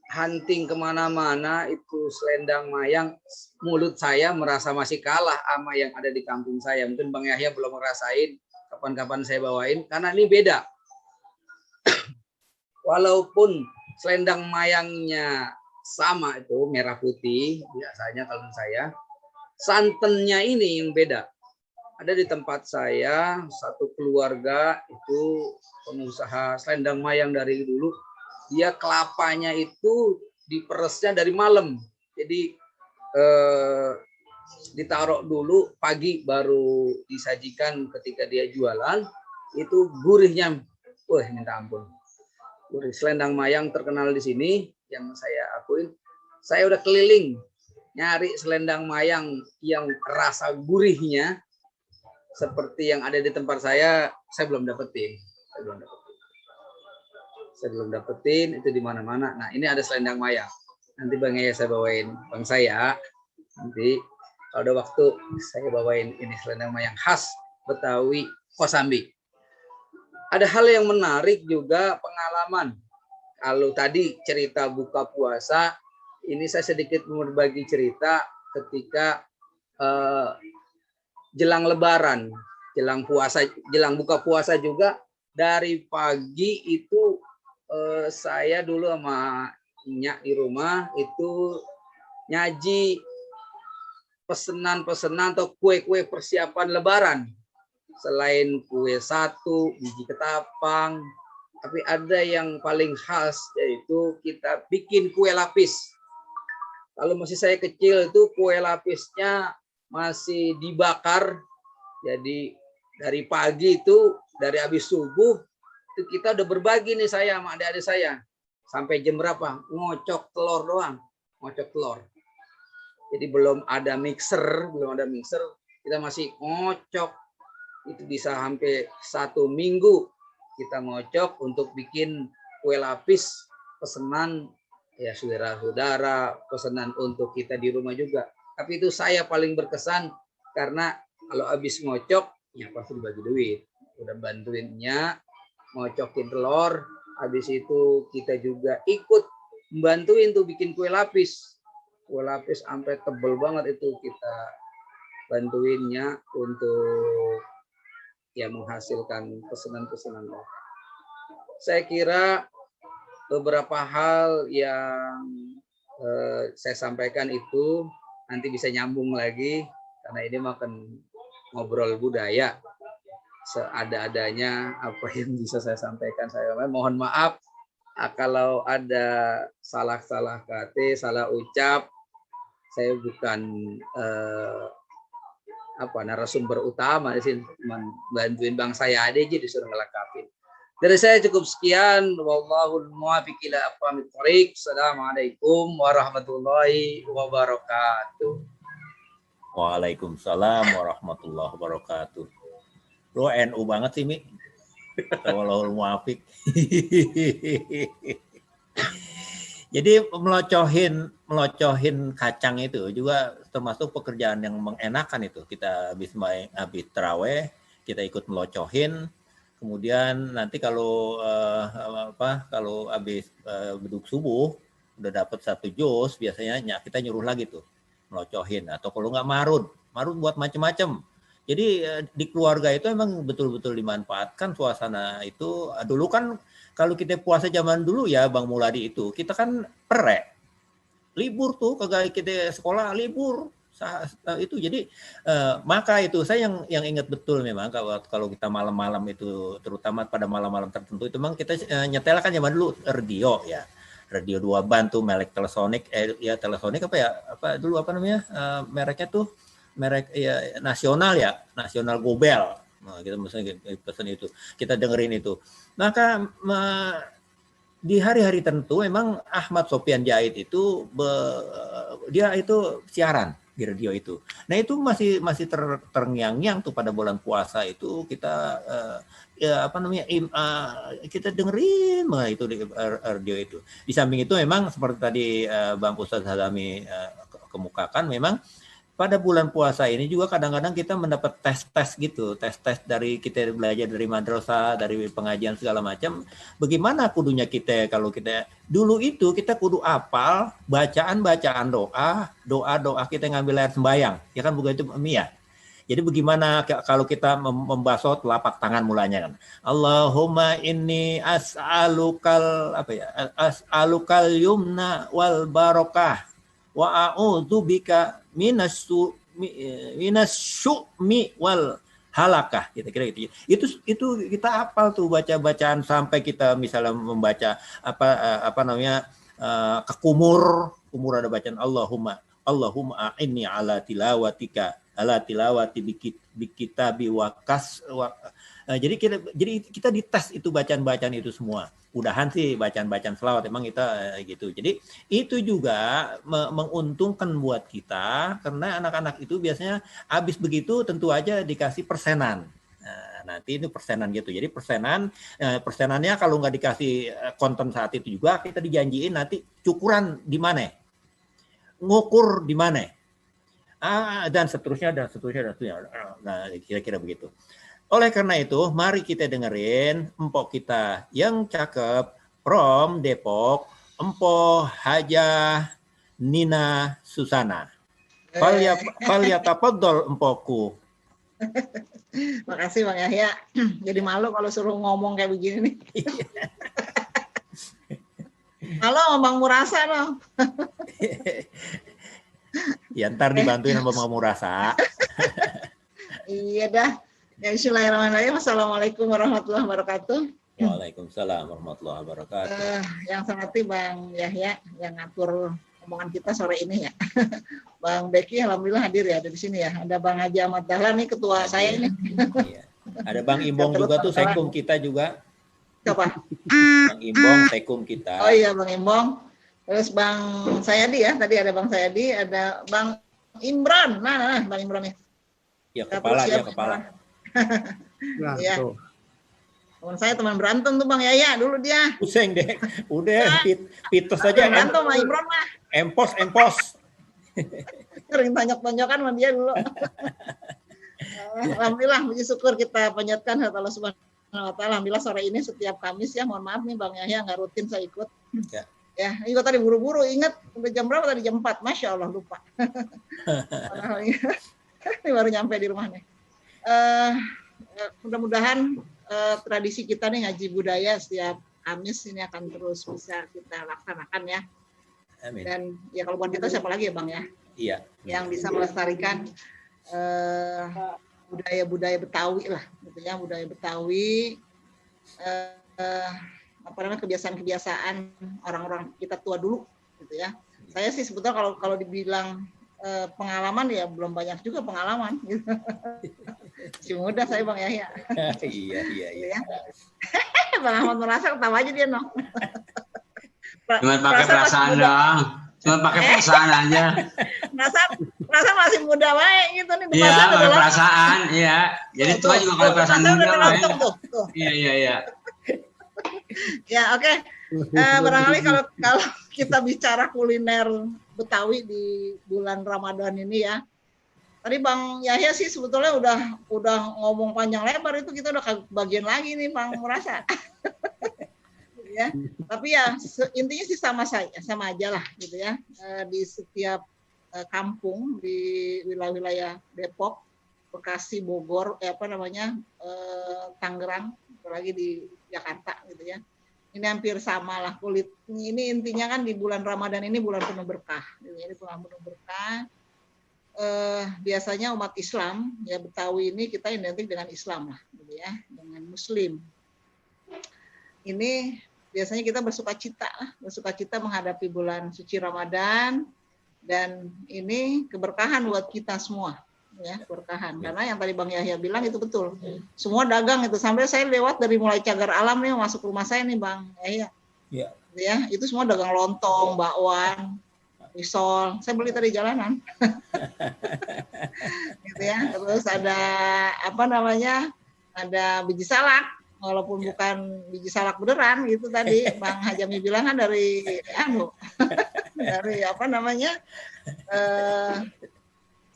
hunting kemana-mana itu selendang mayang, mulut saya merasa masih kalah sama yang ada di kampung saya. Mungkin Bang Yahya belum ngerasain, kapan-kapan saya bawain, karena ini beda. Walaupun selendang mayangnya sama itu merah putih, biasanya kalau saya, santannya ini yang beda. Ada di tempat saya, satu keluarga itu pengusaha selendang mayang dari dulu, dia kelapanya itu diperesnya dari malam. Jadi ditaruh dulu, pagi baru disajikan ketika dia jualan. Itu gurihnya, wah minta ampun. Gurih selendang mayang terkenal di sini, yang saya akuin. Saya udah keliling nyari selendang mayang yang rasa gurihnya seperti yang ada di tempat saya belum dapetin. Saya belum dapetin itu di mana-mana. Nah, ini ada selendang mayang. Nanti Bang Yahya saya bawain. Bang saya nanti kalau ada waktu saya bawain ini selendang mayang khas Betawi Kosambi. Ada hal yang menarik juga pengalaman. Kalau tadi cerita buka puasa, ini saya sedikit berbagi cerita ketika jelang Lebaran, jelang buka puasa juga. Dari pagi itu saya dulu sama Nyak di rumah itu nyaji pesanan atau kue-kue persiapan Lebaran. Selain kue satu, biji ketapang, tapi ada yang paling khas yaitu kita bikin kue lapis. Kalau masih saya kecil itu kue lapisnya masih dibakar. Jadi dari pagi itu, dari habis subuh, itu kita udah berbagi nih saya sama adik-adik saya. Sampai jam berapa? Ngocok telur doang. Ngocok telur. Jadi belum ada mixer. Kita masih ngocok. Itu bisa sampai 1 minggu kita ngocok untuk bikin kue lapis. Pesanan ya saudara-saudara, pesanan untuk kita di rumah juga. Tapi itu saya paling berkesan karena kalau habis ngocok, ya pasti dibagi duit. Udah bantuinnya ngocokin telur, habis itu kita juga ikut membantuin tuh bikin kue lapis. Kue lapis sampai tebel banget itu kita bantuinnya untuk ya menghasilkan pesanan-pesanan. Saya kira beberapa hal yang saya sampaikan itu nanti bisa nyambung lagi karena ini makan ngobrol budaya. Seada-adanya apa yang bisa saya sampaikan, saya mohon maaf kalau ada salah-salah kata, salah ucap. Saya bukan narasumber utama di sini, cuma bantuin bang saya aja disuruh ngelengkapin. Dari saya cukup sekian. Wallahul muwaffiq ila aqwamit thoriq. Assalamualaikum warahmatullahi wabarakatuh. Waalaikumsalam warahmatullahi wabarakatuh. Bro NU banget sih, Mi. Wallahul muwaffiq. Jadi melocohin kacang itu juga termasuk pekerjaan yang mengenakan itu. Kita habis taraweh, kita ikut melocohin. Kemudian nanti kalau habis beduk subuh udah dapat 1 juz, biasanya kita nyuruh lagi tuh melocohin. Atau kalau nggak marud buat macam-macam. Jadi di keluarga itu emang betul-betul dimanfaatkan suasana itu. Dulu kan kalau kita puasa zaman dulu ya Bang Muladi itu, kita kan perek. Libur tuh, kagak kita sekolah libur. Itu jadi maka itu saya yang ingat betul memang kalau kita malam-malam itu, terutama pada malam-malam tertentu itu memang kita nyetel kan zaman dulu radio ya. Radio 2 ban tuh merek Telesonic Telesonic mereknya tuh merek ya nasional Gobel. Nah, kita misalnya pesan itu, kita dengerin itu. Maka di hari-hari tertentu memang Ahmad Sofyan Jahid itu dia itu siaran di radio itu. Nah itu masih terngiang-ngiang tuh pada bulan puasa itu kita kita dengerin itu di radio itu. Di samping itu memang seperti tadi Bang Ustadz Hazami kemukakan, memang pada bulan puasa ini juga kadang-kadang kita mendapat tes-tes gitu, tes-tes dari kita belajar dari madrasah, dari pengajian segala macam. Bagaimana kudunya kita kalau kita dulu itu kita kudu apal bacaan doa kita ngambil air sembayang, ya kan begitu ya. Jadi bagaimana kalau kita membasuh telapak tangan mulanya kan. Allahumma inni as'alukal as'alukal yumna wal barakah wa a'udzubika minasyu'mi wal halakah, kira-kira gitu. Itu kita hafal tuh bacaan sampai kita misalnya membaca ke kumur ada bacaan Allahumma a'inni ala tilawati bikitabi jadi kita dites itu bacaan-bacaan itu semua. Udahan sih bacaan selawat emang kita gitu. Jadi itu juga menguntungkan buat kita karena anak-anak itu biasanya habis begitu tentu aja dikasih persenan. Nah, nanti itu persenan gitu. Jadi persenannya kalau nggak dikasih konten saat itu juga kita dijanjiin nanti cukuran di mana, ngukur di mana, dan seterusnya. Nah kira-kira begitu. Oleh karena itu, mari kita dengerin empok kita yang cakep from Depok, Empo Hajah Nina Susana. Falyatafaddal empokku. Makasih Bang Yahya. Jadi malu kalau suruh ngomong kayak begini nih. Halo Bang Murasa dong. Ya ntar dibantuin sama Bang Murasa. Iya dah. Ya, bismillahirrahmanirrahim. Assalamualaikum warahmatullahi wabarakatuh. Waalaikumsalam warahmatullahi wabarakatuh. Yang sangat Bang Yahya yang ngatur omongan kita sore ini ya. Bang Beki alhamdulillah hadir ya, ada di sini ya. Ada Bang Haji Ahmad Dahlan nih ketua saya ini. Iya. Ada Bang Imbong juga tuh, sekum kita juga. Siapa? Bang Imbong, sekum kita. Oh iya Bang Imbong. Terus Bang Sayadi ya, tadi ada Bang Sayadi, ada Bang Imran. Nah, Bang Imran nih. Ya kepala ya kepala. Iya. Teman berantem tuh Bang Yaya dulu dia. Pusing deh. Udah pites aja. Berantem sama Imron mah. Empos. Sering tanjak-tanjakan sama dia dulu. Alhamdulillah, puji syukur kita panjatkan Allah Subhanahu wa taala. Alhamdulillah sore ini setiap Kamis ya. Mohon maaf nih Bang Yahya nggak rutin saya ikut. Ya, ini tadi buru-buru ingat udah jam berapa tadi? Jam 4. Masya Allah lupa. Ini baru nyampe di rumah nih. Mudah-mudahan tradisi kita nih ngaji budaya setiap Kamis ini akan terus bisa kita laksanakan ya. Amin. Dan ya kalau buat kita siapa lagi ya Bang ya? Iya. Yang bisa melestarikan budaya-budaya Betawi lah, gitu ya, budaya Betawi, kebiasaan-kebiasaan orang-orang kita tua dulu, gitu ya. Saya sih sebetulnya kalau dibilang pengalaman ya belum banyak juga pengalaman gitu. Masih muda saya Bang Yahya. Iya. Bang Ahmad merasa ketawa aja dia no. Cuma pakai perasaan dong. Cuma pakai perasaan aja. Merasa masih muda baik gitu nih. Iya, pakai perasaan, iya. Jadi tua juga kalau perasaan muda lah. Iya. Ya, oke. Barangkali kalau kita bicara kuliner Betawi di bulan Ramadan ini ya. Tadi Bang Yahya sih sebetulnya udah ngomong panjang lebar, itu kita udah bagian lagi nih Bang merasa. Ya. Tapi ya intinya sih sama aja lah gitu ya. Di setiap kampung di wilayah Depok, Bekasi, Bogor, Tangerang, apalagi di Jakarta gitu ya. Ini hampir sama lah kulit. Ini intinya kan di bulan Ramadan ini bulan penuh berkah. Jadi bulan penuh berkah. Biasanya umat Islam ya Betawi ini kita identik dengan Islam lah, gitu ya, dengan Muslim. Ini biasanya kita bersuka cita menghadapi bulan suci Ramadan, dan ini keberkahan buat kita semua. Ya, berkahan. Karena yang tadi Bang Yahya bilang itu betul. Semua dagang itu, sampai saya lewat dari mulai Cagar Alam nih masuk rumah saya nih Bang Yahya. Ya. Ya, itu semua dagang lontong, bakwan, risol. Saya beli tadi jalanan. Gitu ya. Terus ada apa namanya? Ada biji salak, walaupun bukan biji salak beneran gitu tadi. Bang Hajami bilang kan dari dari apa namanya?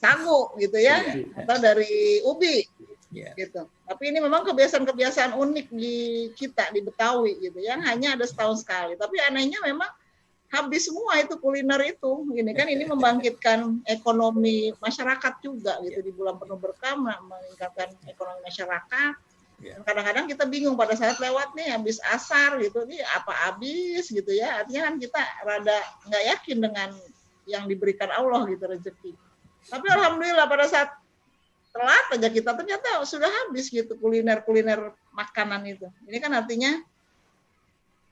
Sagu gitu ya, atau dari ubi. Gitu. Tapi ini memang kebiasaan-kebiasaan unik di kita di Betawi gitu yang hanya ada setahun sekali. Tapi anehnya memang habis semua itu kuliner itu. Gini kan ini membangkitkan ekonomi masyarakat juga gitu di bulan penuh berkah, meningkatkan ekonomi masyarakat. Dan kadang-kadang kita bingung pada saat lewat nih habis asar gitu nih apa habis gitu ya. Artinya kan kita rada nggak yakin dengan yang diberikan Allah gitu rezeki. Tapi alhamdulillah pada saat telat aja kita ternyata sudah habis gitu kuliner makanan itu. Ini kan artinya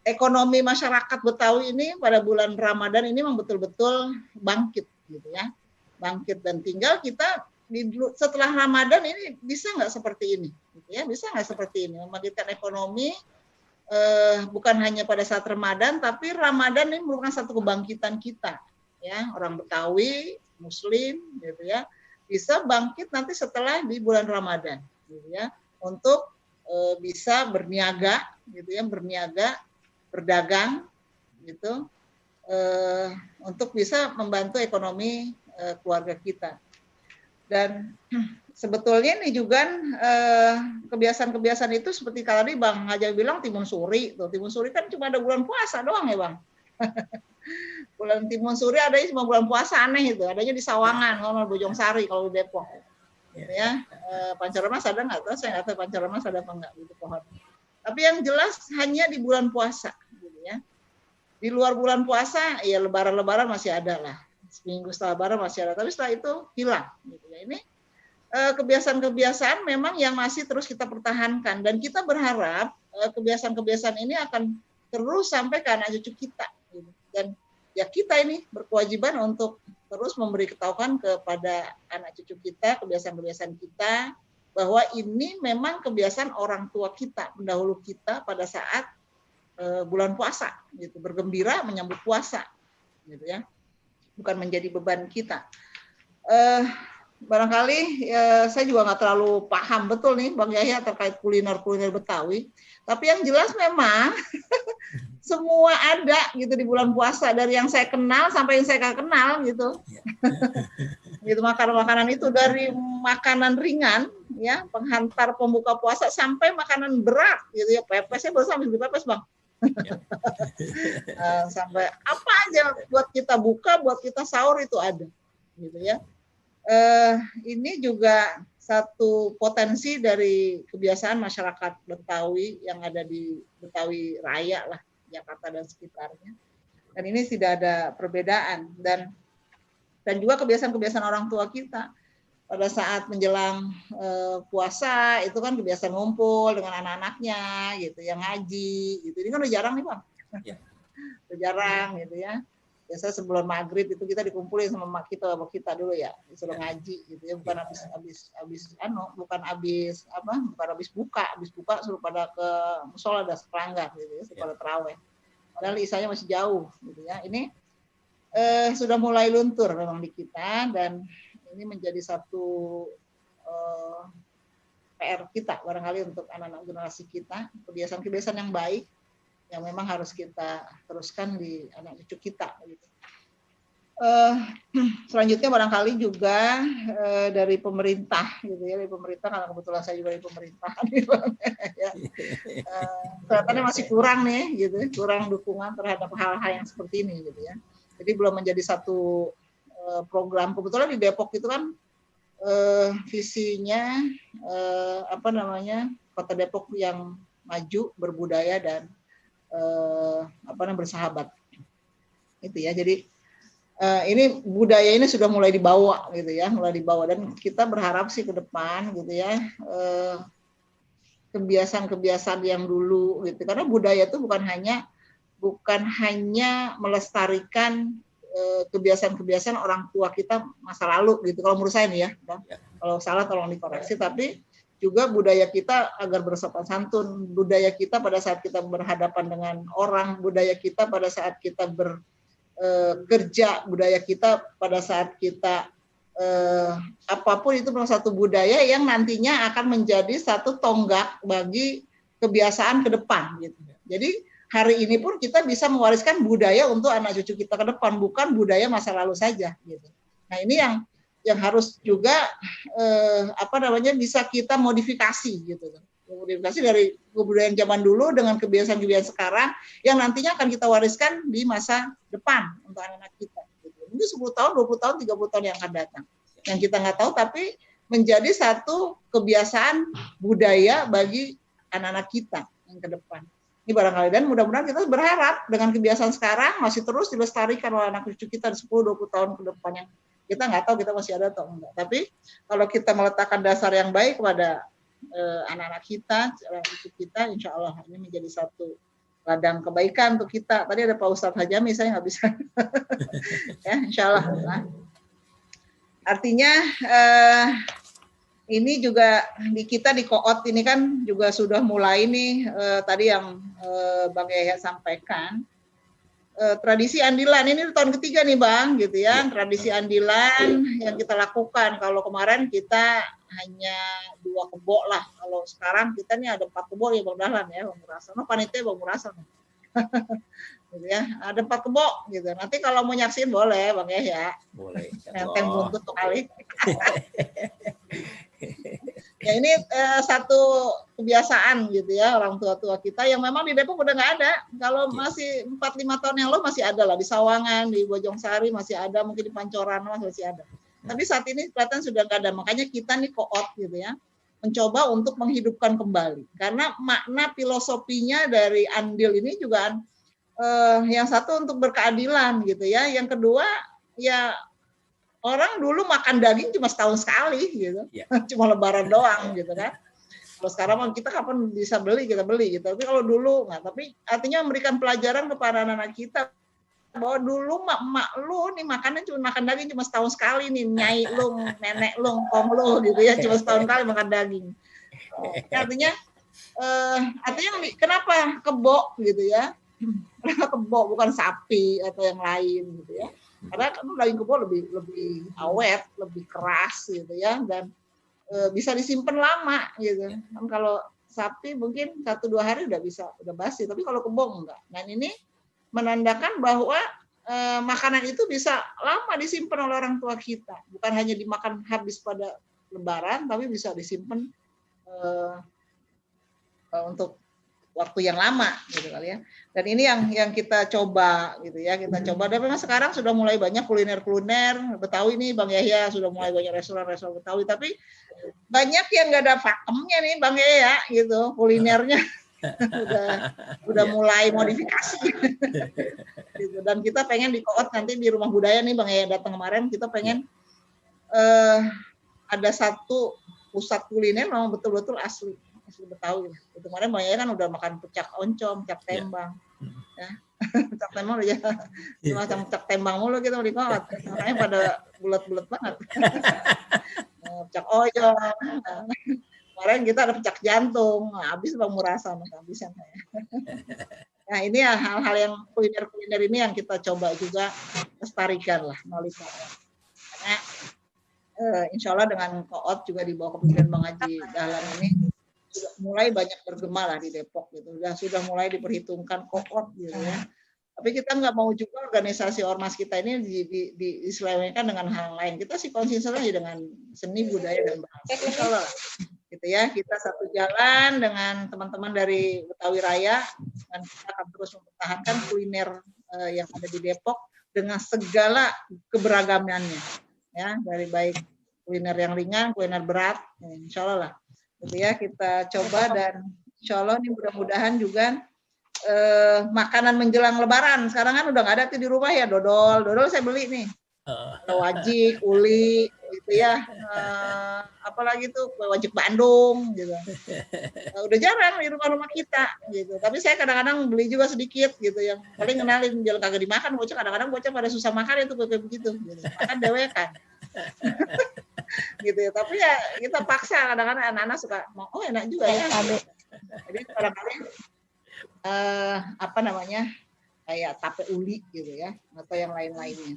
ekonomi masyarakat Betawi ini pada bulan Ramadan ini memang betul-betul bangkit gitu ya. Bangkit dan tinggal kita setelah Ramadan ini bisa nggak seperti ini gitu ya. Bisa nggak seperti ini membangkitkan ekonomi bukan hanya pada saat Ramadan tapi Ramadan ini merupakan satu kebangkitan kita ya, orang Betawi, Muslim gitu ya. Bisa bangkit nanti setelah di bulan Ramadan, gitu ya, untuk bisa berniaga, gitu ya, berdagang, gitu, untuk bisa membantu ekonomi keluarga kita. Dan sebetulnya ini juga kebiasaan-kebiasaan itu seperti tadi Bang Haja bilang timun suri, tuh timun suri kan cuma ada bulan puasa doang ya Bang. Bulan timun suri adanya cuma bulan puasa, aneh itu. Adanya di Sawangan, kalau Bojong Sari, kalau di Depok. Gitu ya. Pancaremas ada nggak tahu, saya nggak tahu pancaremas ada apa nggak gitu pohon. Tapi yang jelas hanya di bulan puasa, gitu ya. Di luar bulan puasa, ya lebaran masih ada lah. Seminggu setelah lebaran masih ada, tapi setelah itu hilang. Gitu ya. Ini kebiasaan-kebiasaan memang yang masih terus kita pertahankan dan kita berharap kebiasaan-kebiasaan ini akan terus sampai ke anak cucu kita. Gitu. Dan ya kita ini berkewajiban untuk terus memberitahukan kepada anak cucu kita kebiasaan-kebiasaan kita bahwa ini memang kebiasaan orang tua kita, pendahulu kita pada saat bulan puasa, gitu, bergembira menyambut puasa, gitu ya, bukan menjadi beban kita. Barangkali saya juga nggak terlalu paham betul nih Bang Yahya terkait kuliner Betawi, tapi yang jelas memang semua ada gitu di bulan puasa, dari yang saya kenal sampai yang saya nggak kenal gitu. Gitu makanan-makanan itu, dari makanan ringan ya, penghantar pembuka puasa sampai makanan berat gitu ya. Pepes, saya baru sampai beli pepes Bang. Sampai apa aja buat kita buka, buat kita sahur itu ada gitu ya. Ini juga satu potensi dari kebiasaan masyarakat Betawi yang ada di Betawi Raya lah, Jakarta dan sekitarnya. Dan ini tidak ada perbedaan, dan juga kebiasaan-kebiasaan orang tua kita pada saat menjelang puasa itu kan kebiasaan ngumpul dengan anak-anaknya gitu, yang ngaji gitu. Ini kan udah jarang nih Bang. Udah jarang gitu ya. Biasa sebelum maghrib itu kita dikumpulin sama mak kita, bapak kita dulu ya, disuruh ngaji gitu ya, bukan bukan habis buka suruh pada ke musola dan seperangkat gitu ya, suruh pada tarawih. Padahal isanya masih jauh gitu ya. Ini sudah mulai luntur memang di kita, dan ini menjadi satu PR kita barangkali untuk anak-anak generasi kita, kebiasaan-kebiasaan yang baik yang memang harus kita teruskan di anak cucu kita. Gitu. Selanjutnya barangkali juga dari pemerintah, gitu ya, dari pemerintah, karena kebetulan saya juga di pemerintahan, ya. Kelihatannya masih kurang nih, gitu, kurang dukungan terhadap hal-hal yang seperti ini, gitu ya. Jadi belum menjadi satu program. Kebetulan di Depok itu kan visinya Kota Depok yang maju, berbudaya dan bersahabat itu ya. Jadi ini budaya ini sudah mulai dibawa gitu ya, dan kita berharap sih ke depan gitu ya, kebiasaan-kebiasaan yang dulu gitu, karena budaya itu bukan hanya melestarikan kebiasaan-kebiasaan orang tua kita masa lalu gitu, kalau menurut saya nih ya Bang. Kalau salah tolong dikoreksi, tapi juga budaya kita agar bersopan santun, budaya kita pada saat kita berhadapan dengan orang, budaya kita pada saat kita bekerja, budaya kita pada saat kita apapun itu memang satu budaya yang nantinya akan menjadi satu tonggak bagi kebiasaan ke depan gitu. Jadi hari ini pun kita bisa mewariskan budaya untuk anak cucu kita ke depan, bukan budaya masa lalu saja gitu. Nah, ini yang harus juga bisa kita modifikasi gitu. Modifikasi dari kebudayaan zaman dulu dengan kebiasaan-kebiasaan sekarang yang nantinya akan kita wariskan di masa depan untuk anak-anak kita. Gitu. Mungkin 10 tahun, 20 tahun, 30 tahun yang akan datang. Yang kita nggak tahu, tapi menjadi satu kebiasaan budaya bagi anak-anak kita yang ke depan. Ini barangkali, dan mudah-mudahan kita berharap dengan kebiasaan sekarang masih terus dilestarikan oleh anak cucu kita di 10-20 tahun ke depan yang kita nggak tahu kita masih ada atau enggak. Tapi kalau kita meletakkan dasar yang baik kepada anak-anak kita, cucu kita, insya Allah ini menjadi satu ladang kebaikan untuk kita. Tadi ada Pak Ustadz Hajami, saya nggak bisa. Ya, insya Allah. Nah, artinya ini juga di kita di Koot ini kan juga sudah mulai nih tadi yang Bang Yahya sampaikan. Tradisi andilan ini tahun ketiga nih Bang gitu ya, tradisi andilan yang kita lakukan. Kalau kemarin kita hanya 2 kebo lah, kalau sekarang kita nih ada 4 kebo ya Bang Dahlan ya, Bang Murasan, panitia Bang Murasan gitu ya, ada 4 kebo gitu. Nanti kalau mau nyaksin boleh Bang ya, boleh. Nenteng buntut tuh kali. Ya ini satu kebiasaan gitu ya orang tua-tua kita yang memang di Depok udah nggak ada. Kalau masih 4-5 tahun yang lalu masih ada lah di Sawangan, di Bojongsari masih ada, mungkin di Pancoran masih ada. Tapi saat ini kelihatan sudah nggak ada. Makanya kita nih Koot gitu ya, mencoba untuk menghidupkan kembali. Karena makna filosofinya dari andil ini juga yang satu untuk berkeadilan gitu ya. Yang kedua ya orang dulu makan daging cuma setahun sekali gitu, cuma Lebaran doang gitu kan. Kalau sekarang kita kapan bisa beli, kita beli gitu. Tapi kalau dulu nggak. Tapi artinya memberikan pelajaran kepada anak-anak kita bahwa dulu mak lu nih makannya cuma makan daging cuma setahun sekali nih, nyai lu, nenek lu, ngkong lu gitu ya, cuma setahun kali makan daging. Artinya kenapa kebo gitu ya? Kenapa kebo bukan sapi atau yang lain gitu ya? Karena kan daging kebo lebih awet, lebih keras gitu ya, dan bisa disimpan lama gitu. Kan kalau sapi mungkin 1-2 hari udah basi, tapi kalau kebo enggak. Dan ini menandakan bahwa makanan itu bisa lama disimpan oleh orang tua kita, bukan hanya dimakan habis pada Lebaran, tapi bisa disimpan untuk waktu yang lama gitu kali ya. Dan ini yang kita coba gitu ya, kita coba. Dan memang sekarang sudah mulai banyak kuliner Betawi nih Bang Yahya, sudah mulai banyak restoran-restoran Betawi, tapi banyak yang nggak ada pakemnya nih Bang Yahya gitu, kulinernya udah mulai modifikasi gitu. Dan kita pengen di Koot nanti di Rumah Budaya nih Bang Yahya datang kemarin, kita pengen ada satu pusat kuliner memang betul-betul asli Betawi. Itu kemarin Bang Yahya kan udah makan pecak oncom, pecak tembang. Ya. Pecak tembang udah macam pecak tembang mulu gitu di Koot. Makanya pada bulat-bulat banget. Pecak oyong. Kemarin kita ada pecak jantung. Habis Bang Murasan habisan saya. Nah, ini ya hal-hal yang kuliner-kuliner ini yang kita coba juga lestarikan lah melalui Koot. Karena insya Allah dengan Koot juga di bawah kepemimpinan Bang Haji Dahlan ini sudah mulai banyak bergema lah di Depok gitu. Sudah mulai diperhitungkan Koot gitu ya. Tapi kita nggak mau juga organisasi ormas kita ini diselewengkan dengan hal lain. Kita sih konsisten aja dengan seni, budaya, dan bahasa. Insya Allah gitu ya. Kita satu jalan dengan teman-teman dari Betawi Raya, dan kita akan terus mempertahankan kuliner yang ada di Depok dengan segala keberagamannya. Ya, dari baik kuliner yang ringan, kuliner berat, ya, insya Allah lah. Gitu ya, kita coba, dan insya Allah ini mudah-mudahan juga makanan menjelang Lebaran. Sekarang kan udah nggak ada tuh di rumah ya, dodol saya beli nih, wajik, uli, gitu ya, apalagi tuh wajik Bandung, gitu. Udah jarang di rumah-rumah kita, gitu. Tapi saya kadang-kadang beli juga sedikit, gitu, yang paling kenalin jalan kagak dimakan, bocah kadang-kadang bocah pada susah makan itu kayak begitu, gitu. Makan dewekan. gitu ya. Tapi ya kita paksa, kadang-kadang anak-anak suka mau, oh enak juga ya. Jadi kadang-kadang apa namanya, kayak tape uli gitu ya, atau yang lain-lainnya.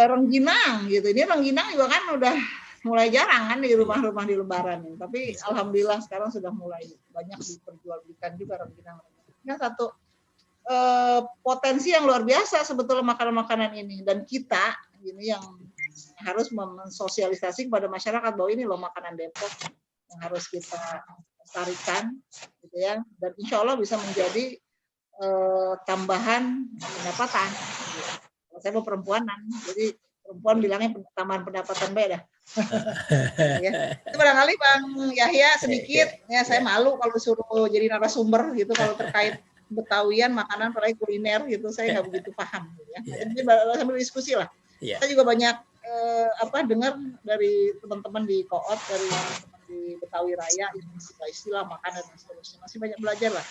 Rengginang gitu, ini rengginang juga kan udah mulai jarang kan di rumah-rumah di Lebaran. Tapi alhamdulillah sekarang sudah mulai banyak diperjualbelikan juga rengginang. Ini satu potensi yang luar biasa sebetulnya makanan-makanan ini, dan kita ini yang harus mensosialisasi kepada masyarakat bahwa ini loh makanan Depok yang harus kita lestarikan gitu ya, dan insya Allah bisa menjadi tambahan pendapatan. Saya mau perempuanan, jadi perempuan bilangnya tambahan pendapatan beda. Ya. Itu barangkali Bang Yahya sedikit, ya saya malu kalau suruh jadi narasumber gitu kalau terkait Betawian, makanan, apalagi kuliner gitu, saya nggak begitu paham. Gitu ya. Jadi sambil diskusi lah. Kita juga banyak dengar dari teman-teman di Koot, dari teman-teman di Betawi Raya, istilah makanan dan seterusnya. Masih banyak belajar lah.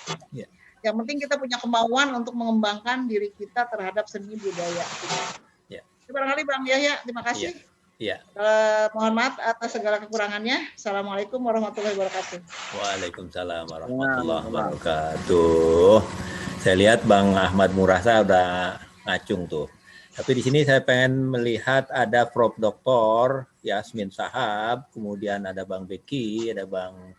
Yang penting kita punya kemauan untuk mengembangkan diri kita terhadap seni budaya. Itu barangkali Bang Yahya, terima kasih. Mohon maaf atas segala kekurangannya. Assalamualaikum warahmatullahi wabarakatuh. Waalaikumsalam warahmatullahi wabarakatuh. Saya lihat Bang Ahmad Murasa udah ngacung tuh. Tapi di sini saya pengen melihat ada Prof. Dr. Yasmin Sahab, kemudian ada Bang Beki, ada Bang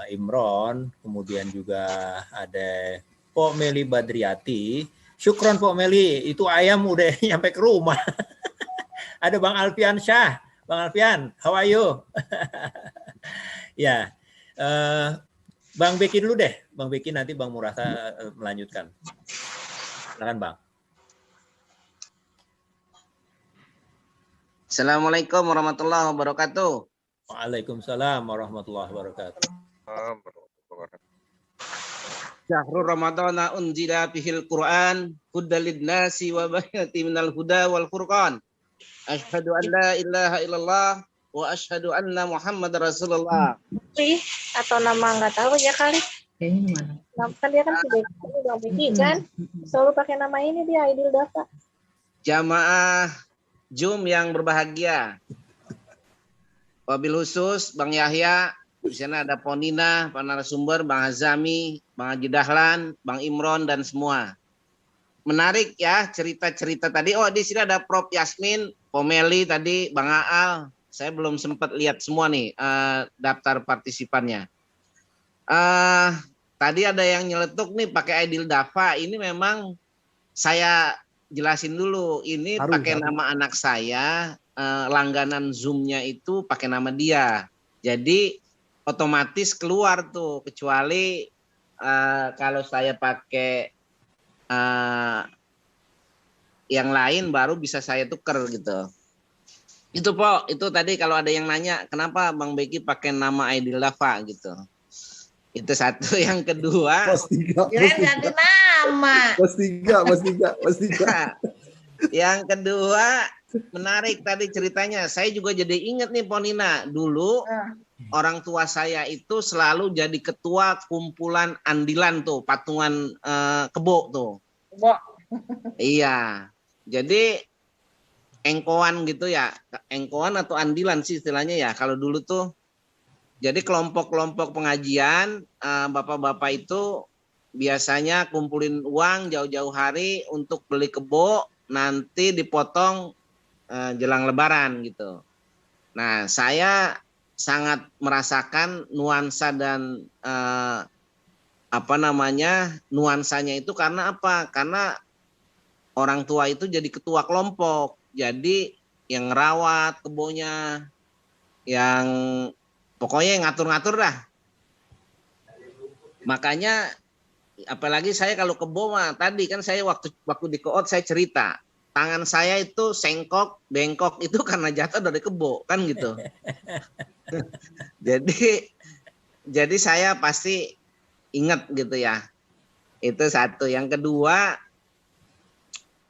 Imron, kemudian juga ada Pok Meli Badriati. Syukron Pok Meli, itu ayam udah nyampe ke rumah. Ada Bang Alfian Syah. Bang Alfian, how are you? Ya, Bang Beki dulu deh. Bang Beki, nanti Bang Murasa melanjutkan. Silakan Bang. Assalamualaikum warahmatullahi wabarakatuh. Waalaikumsalam warahmatullahi wabarakatuh. Syahrul Ramadana unzila fihil Qur'an hudan lin-nasi wa bayyinatin minal huda wal furqan. Asyhadu an la ilaha illallah wa asyhadu anna Muhammadar Rasulullah. Atau nama nggak tahu ya kali. Kan dia kan sudah kan. Selalu pakai nama ini dia Aidil Dafa. Jamaah Zoom yang berbahagia. Wabil khusus Bang Yahya, di sana ada Ponina, Pak narasumber, Bang Azami, Bang Haji Dahlan, Bang Imron dan semua. Menarik ya cerita-cerita tadi. Oh, di sini ada Prof. Yasmin, Pomeli tadi, Bang Aal. Saya belum sempat lihat semua nih daftar partisipannya. Tadi ada yang nyeletuk nih pakai Aidil Dafa. Ini memang saya jelasin dulu. Ini pakai nama anak saya. Langganan Zoom-nya itu pakai nama dia. Jadi otomatis keluar tuh. Kecuali kalau saya pakai yang lain baru bisa saya tuker gitu. Itu Pok, itu tadi kalau ada yang nanya kenapa Bang Beki pakai nama Aidil Dafa gitu. Itu satu. Yang kedua, ganti nama. Mas tiga. Yang kedua, menarik tadi ceritanya. Saya juga jadi ingat nih Ponina, dulu orang tua saya itu selalu jadi ketua kumpulan andilan tuh, patungan kebo tuh. Kebo. Iya. Jadi engkoan gitu ya, engkoan atau andilan sih istilahnya ya. Kalau dulu tuh, jadi kelompok-kelompok pengajian, bapak-bapak itu biasanya kumpulin uang jauh-jauh hari untuk beli kebo, nanti dipotong jelang Lebaran gitu. Nah, saya sangat merasakan nuansa dan nuansanya itu karena apa? Karena orang tua itu jadi ketua kelompok, jadi yang ngerawat kebonya, yang pokoknya yang ngatur-ngatur dah. Makanya apalagi saya kalau kebo mah tadi kan saya waktu di Koot saya cerita tangan saya itu sengkok, bengkok itu karena jatuh dari kebo kan gitu. jadi saya pasti ingat gitu ya. Itu satu. Yang kedua,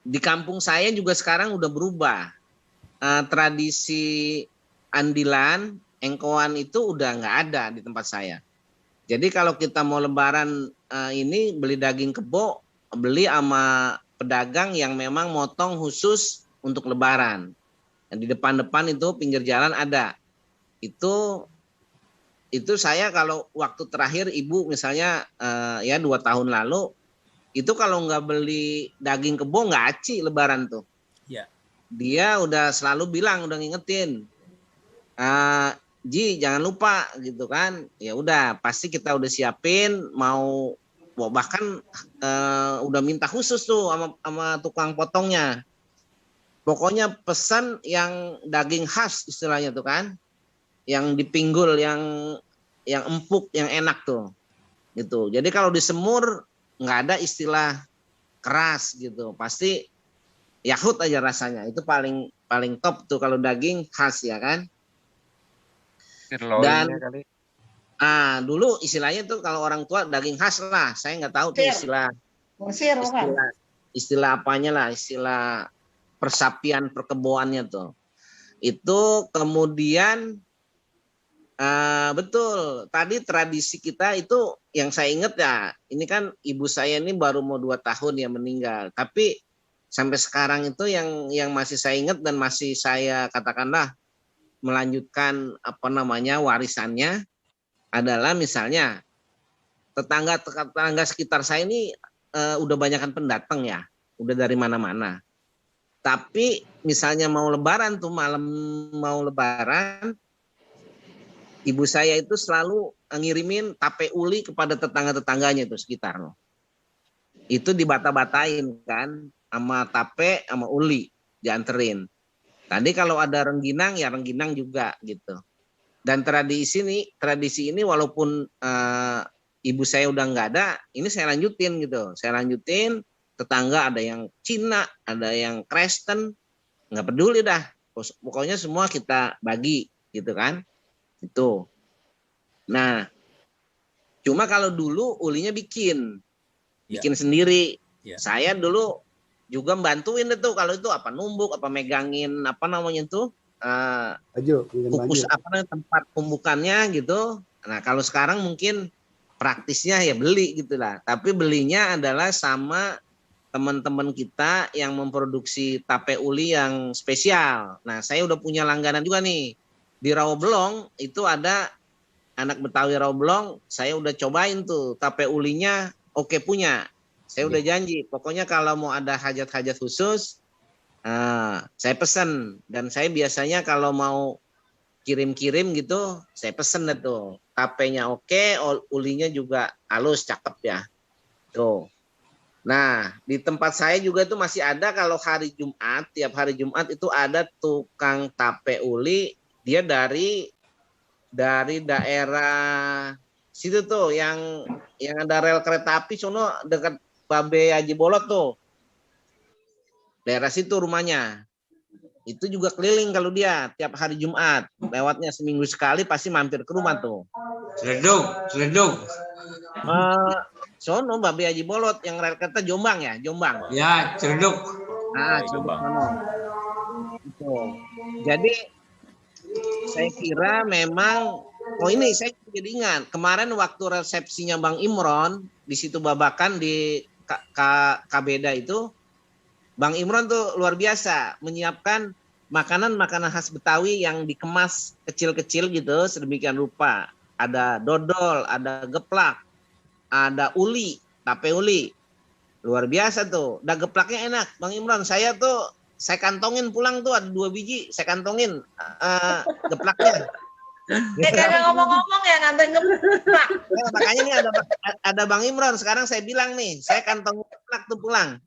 di kampung saya juga sekarang udah berubah. Tradisi andilan, engkoan itu udah nggak ada di tempat saya. Jadi kalau kita mau Lebaran ini beli daging kebo, beli sama pedagang yang memang motong khusus untuk Lebaran. Di depan-depan itu pinggir jalan ada. Itu saya kalau waktu terakhir ibu misalnya ya 2 tahun lalu itu kalau nggak beli daging kebo nggak aci lebaran tuh. Ya. Dia udah selalu bilang, udah ngingetin, Ji jangan lupa gitu kan. Ya udah pasti kita udah siapin mau bahkan udah minta khusus tuh sama tukang potongnya. Pokoknya pesan yang daging khas istilahnya tuh kan, yang dipinggul, yang empuk, yang enak tuh, gitu. Jadi kalau disemur nggak ada istilah keras gitu, pasti Yahut aja rasanya. Itu paling top tuh kalau daging khas ya kan. Dan dulu istilahnya tuh kalau orang tua daging khas lah, saya nggak tahu tuh istilah apanya lah, istilah persapian perkeboannya tuh. Itu kemudian betul tadi tradisi kita itu yang saya ingat ya, ini kan ibu saya ini baru mau 2 tahun ya meninggal, tapi sampai sekarang itu yang masih saya ingat dan masih saya katakanlah melanjutkan warisannya adalah misalnya tetangga sekitar saya ini udah banyakan pendatang ya, udah dari mana-mana. Tapi misalnya mau lebaran tuh, malam mau lebaran, ibu saya itu selalu ngirimin tape uli kepada tetangga-tetangganya itu sekitar loh. Itu dibata-batain kan sama tape sama uli dianterin. Tadi kalau ada rengginang ya rengginang juga gitu. Dan tradisi ini walaupun ibu saya udah nggak ada, ini saya lanjutin gitu. Saya lanjutin, tetangga ada yang Cina, ada yang Kristen, nggak peduli dah. Pokoknya semua kita bagi gitu kan. Itu. Nah, cuma kalau dulu ulinya bikin sendiri. Ya. Saya dulu juga bantuin itu kalau itu numbuk, megangin kukus tempat pembukannya gitu. Nah kalau sekarang mungkin praktisnya ya beli gitulah. Tapi belinya adalah sama teman-teman kita yang memproduksi tape uli yang spesial. Nah saya udah punya langganan juga nih. Di Rawabelong itu ada anak Betawi Rawabelong, saya udah cobain tuh tape ulinya oke punya. Saya udah janji, pokoknya kalau mau ada hajat-hajat khusus, saya pesen. Dan saya biasanya kalau mau kirim-kirim gitu, saya pesen deh tuh. Tapenya oke, ulinya juga halus, cakep ya. Tuh. Nah, di tempat saya juga tuh masih ada kalau hari Jumat, tiap hari Jumat itu ada tukang tape uli, dia dari daerah situ tuh yang ada rel kereta api sono dekat Babe Haji Bolot tuh. Daerah situ rumahnya. Itu juga keliling kalau dia tiap hari Jumat. Lewatnya seminggu sekali pasti mampir ke rumah tuh. Seleduk. Sono Babe Haji Bolot yang rel kereta Jombang ya, Jombang. Ya, Ciledug. Jombang. Itu. Jadi saya kira memang ini saya jadi ingat kemarin waktu resepsinya Bang Imron di situ Babakan di Kabeda itu, Bang Imron tuh luar biasa menyiapkan makanan-makanan khas Betawi yang dikemas kecil-kecil gitu sedemikian rupa. Ada dodol, ada geplak, ada uli, tape uli. Luar biasa tuh. Dan geplaknya enak, Bang Imron. Saya kantongin pulang tuh ada 2 biji, saya kantongin geplaknya. Kagak ngomong-ngomong ya nganterin geplak. Nah, makanya nih ada Bang Imron. Sekarang saya bilang nih, saya kantongin geplak tuh pulang.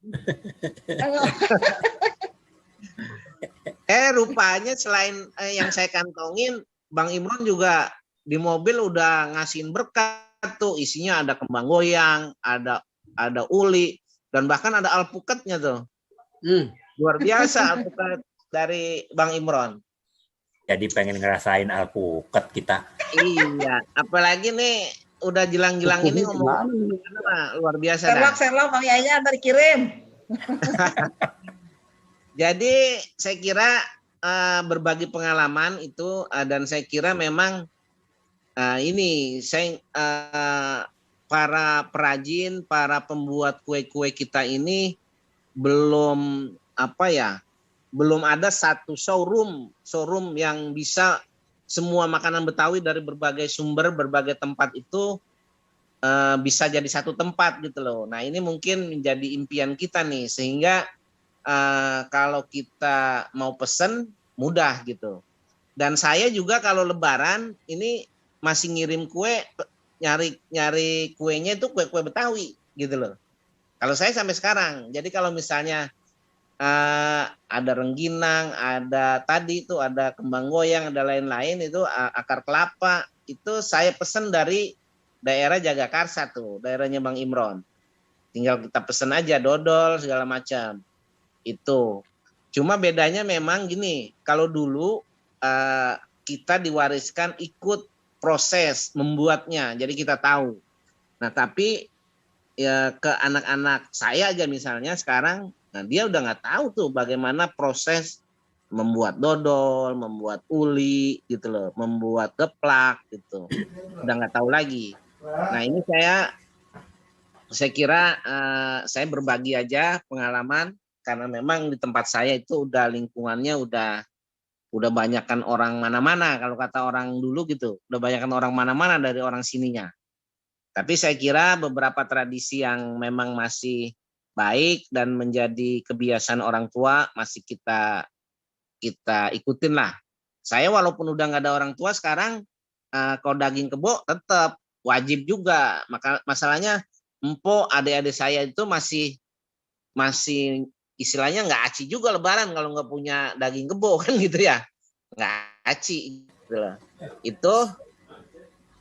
Rupanya selain yang saya kantongin, Bang Imron juga di mobil udah ngasihin berkat tuh. Isinya ada kembang goyang, ada uli, dan bahkan ada alpukatnya tuh. Luar biasa alpukat dari Bang Imron. Jadi pengen ngerasain alpukat kita. Iya, apalagi nih udah jelang-jelang ini ngomong luar biasa. Serlok Bang Yaya antar kirim. Jadi saya kira berbagi pengalaman itu dan saya kira memang para perajin, para pembuat kue-kue kita ini belum belum ada satu showroom yang bisa semua makanan Betawi dari berbagai sumber, berbagai tempat itu bisa jadi satu tempat gitu loh. Nah ini mungkin menjadi impian kita nih, sehingga kalau kita mau pesen mudah gitu. Dan saya juga kalau Lebaran ini masih ngirim kue, nyari kuenya itu kue-kue Betawi gitu loh. Kalau saya sampai sekarang, jadi kalau misalnya ada rengginang, ada tadi itu ada kembang goyang, ada lain-lain itu akar kelapa, itu saya pesen dari daerah Jagakarsa tuh, daerahnya Bang Imron. Tinggal kita pesen aja dodol segala macam. Itu. Cuma bedanya memang gini, kalau dulu kita diwariskan ikut proses membuatnya, jadi kita tahu. Nah tapi ya ke anak-anak saya aja misalnya sekarang, nah dia udah nggak tahu tuh bagaimana proses membuat dodol, membuat uli gitu loh, membuat geplak gitu, udah nggak tahu lagi. Nah ini saya kira saya berbagi aja pengalaman, karena memang di tempat saya itu udah lingkungannya udah banyakkan orang mana-mana, kalau kata orang dulu gitu, udah banyakkan orang mana-mana dari orang sininya. Tapi saya kira beberapa tradisi yang memang masih baik dan menjadi kebiasaan orang tua masih kita ikutin lah. Saya walaupun udah nggak ada orang tua sekarang, kalau daging kebo tetap wajib juga. Maka masalahnya empok adik-adik saya itu masih istilahnya nggak aci juga Lebaran kalau nggak punya daging kebo kan gitu ya, nggak aci gitu loh.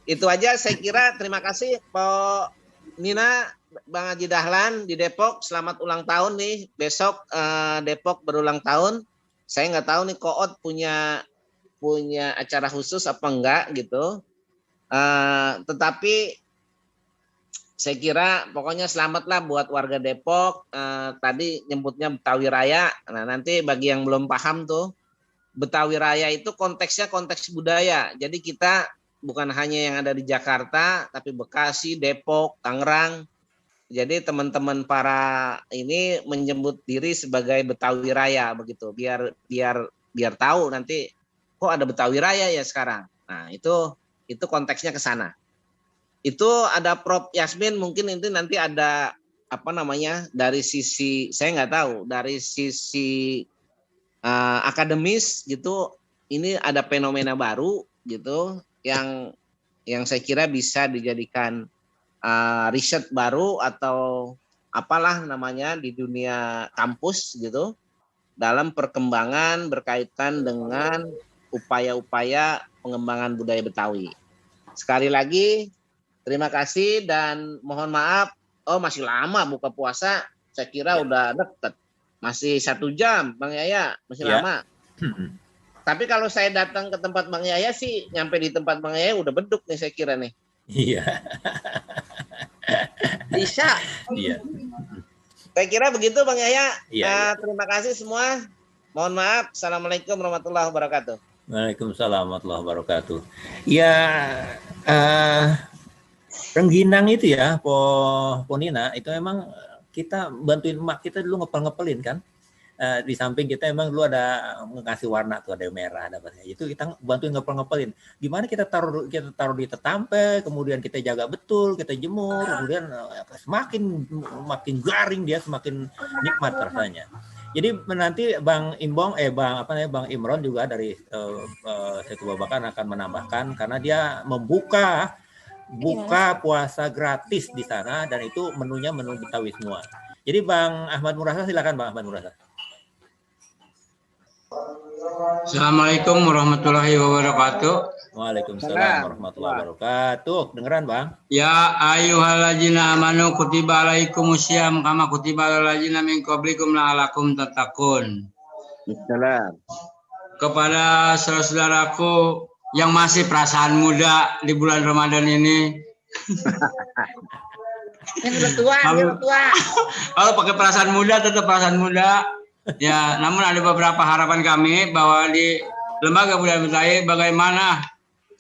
Itu aja saya kira. Terima kasih Pak Nina, Bang Haji Dahlan di Depok, selamat ulang tahun nih. Besok Depok berulang tahun. Saya nggak tahu nih Koot punya acara khusus apa enggak gitu. Tetapi saya kira pokoknya selamatlah buat warga Depok. Tadi nyebutnya Betawi Raya. Nah nanti bagi yang belum paham tuh, Betawi Raya itu konteksnya konteks budaya. Jadi kita bukan hanya yang ada di Jakarta, tapi Bekasi, Depok, Tangerang. Jadi teman-teman para ini menyebut diri sebagai Betawi Raya begitu. Biar tahu nanti kok ada Betawi Raya ya sekarang. Nah, itu konteksnya ke sana. Itu ada Prof Yasmin, mungkin nanti ada apa namanya dari sisi saya nggak tahu, dari sisi akademis gitu, ini ada fenomena baru gitu yang saya kira bisa dijadikan riset baru atau apalah namanya di dunia kampus gitu, dalam perkembangan berkaitan dengan upaya-upaya pengembangan budaya Betawi. Sekali lagi terima kasih dan mohon maaf, masih lama buka puasa, saya kira udah deket, masih 1 jam Bang Yaya, masih lama. Tapi kalau saya datang ke tempat Bang Yaya sih, nyampe di tempat Bang Yaya udah beduk nih saya kira nih. Iya. Bisa. Iya. Saya kira begitu Bang Yaya. Iya. Terima kasih semua. Mohon maaf. Assalamualaikum warahmatullahi wabarakatuh. Waalaikumsalam warahmatullahi wabarakatuh. Ya, rengginang itu ya, Po Nina, itu memang kita bantuin emak kita dulu ngepel-ngepelin kan. Di samping kita emang dulu ada ngasih warna tuh, ada merah, ada apa itu kita bantuin ngepel-ngepelin. Gimana kita taruh di tetampe, kemudian kita jaga betul, kita jemur, kemudian semakin garing dia, semakin nikmat rasanya. Jadi nanti Bang Imron juga dari Setu Babakan akan menambahkan, karena dia buka puasa gratis di sana, dan itu menunya menu Betawi semua. Jadi Bang Ahmad Murasa, silakan Bang Ahmad Murasa. Assalamualaikum warahmatullahi wabarakatuh. Waalaikumsalam warahmatullahi wabarakatuh. Dengeran Bang? Ya ayyuhalladzina amanu kutiba alaikumusiyam kama kutiba alal ladzina min qablikum la'alakum tattaqun. Assalam. Kepada saudara-saudaraku yang masih perasaan muda di bulan Ramadan ini. Yang udah tua. Kalau pakai perasaan muda tetap perasaan muda. Ya, namun ada beberapa harapan kami bahwa di Lembaga Budaya Betawi bagaimana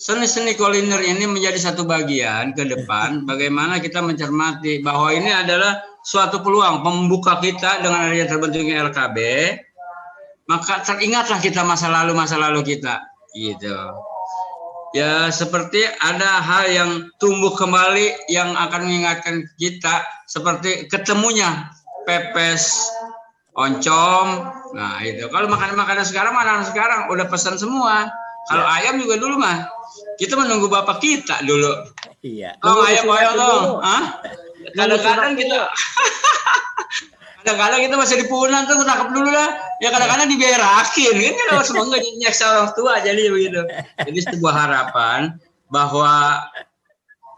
seni-seni kuliner ini menjadi satu bagian ke depan, bagaimana kita mencermati bahwa ini adalah suatu peluang pembuka kita dengan adanya terbentuknya LKB maka teringatlah kita masa lalu kita, gitu. Ya seperti ada hal yang tumbuh kembali yang akan mengingatkan kita seperti ketemunya pepes, oncom. Nah itu kalau makanan sekarang udah pesan semua. Kalau ayam juga dulu mah kita menunggu bapak kita dulu. Iya. Oh ayam dong. Kadang-kadang kita kadang-kadang kita masih di punan tuh tangkap dulu lah. Ya kadang-kadang diberakin kan kalau semoga nyeksa orang tua jadi begitu. Jadi sebuah harapan bahwa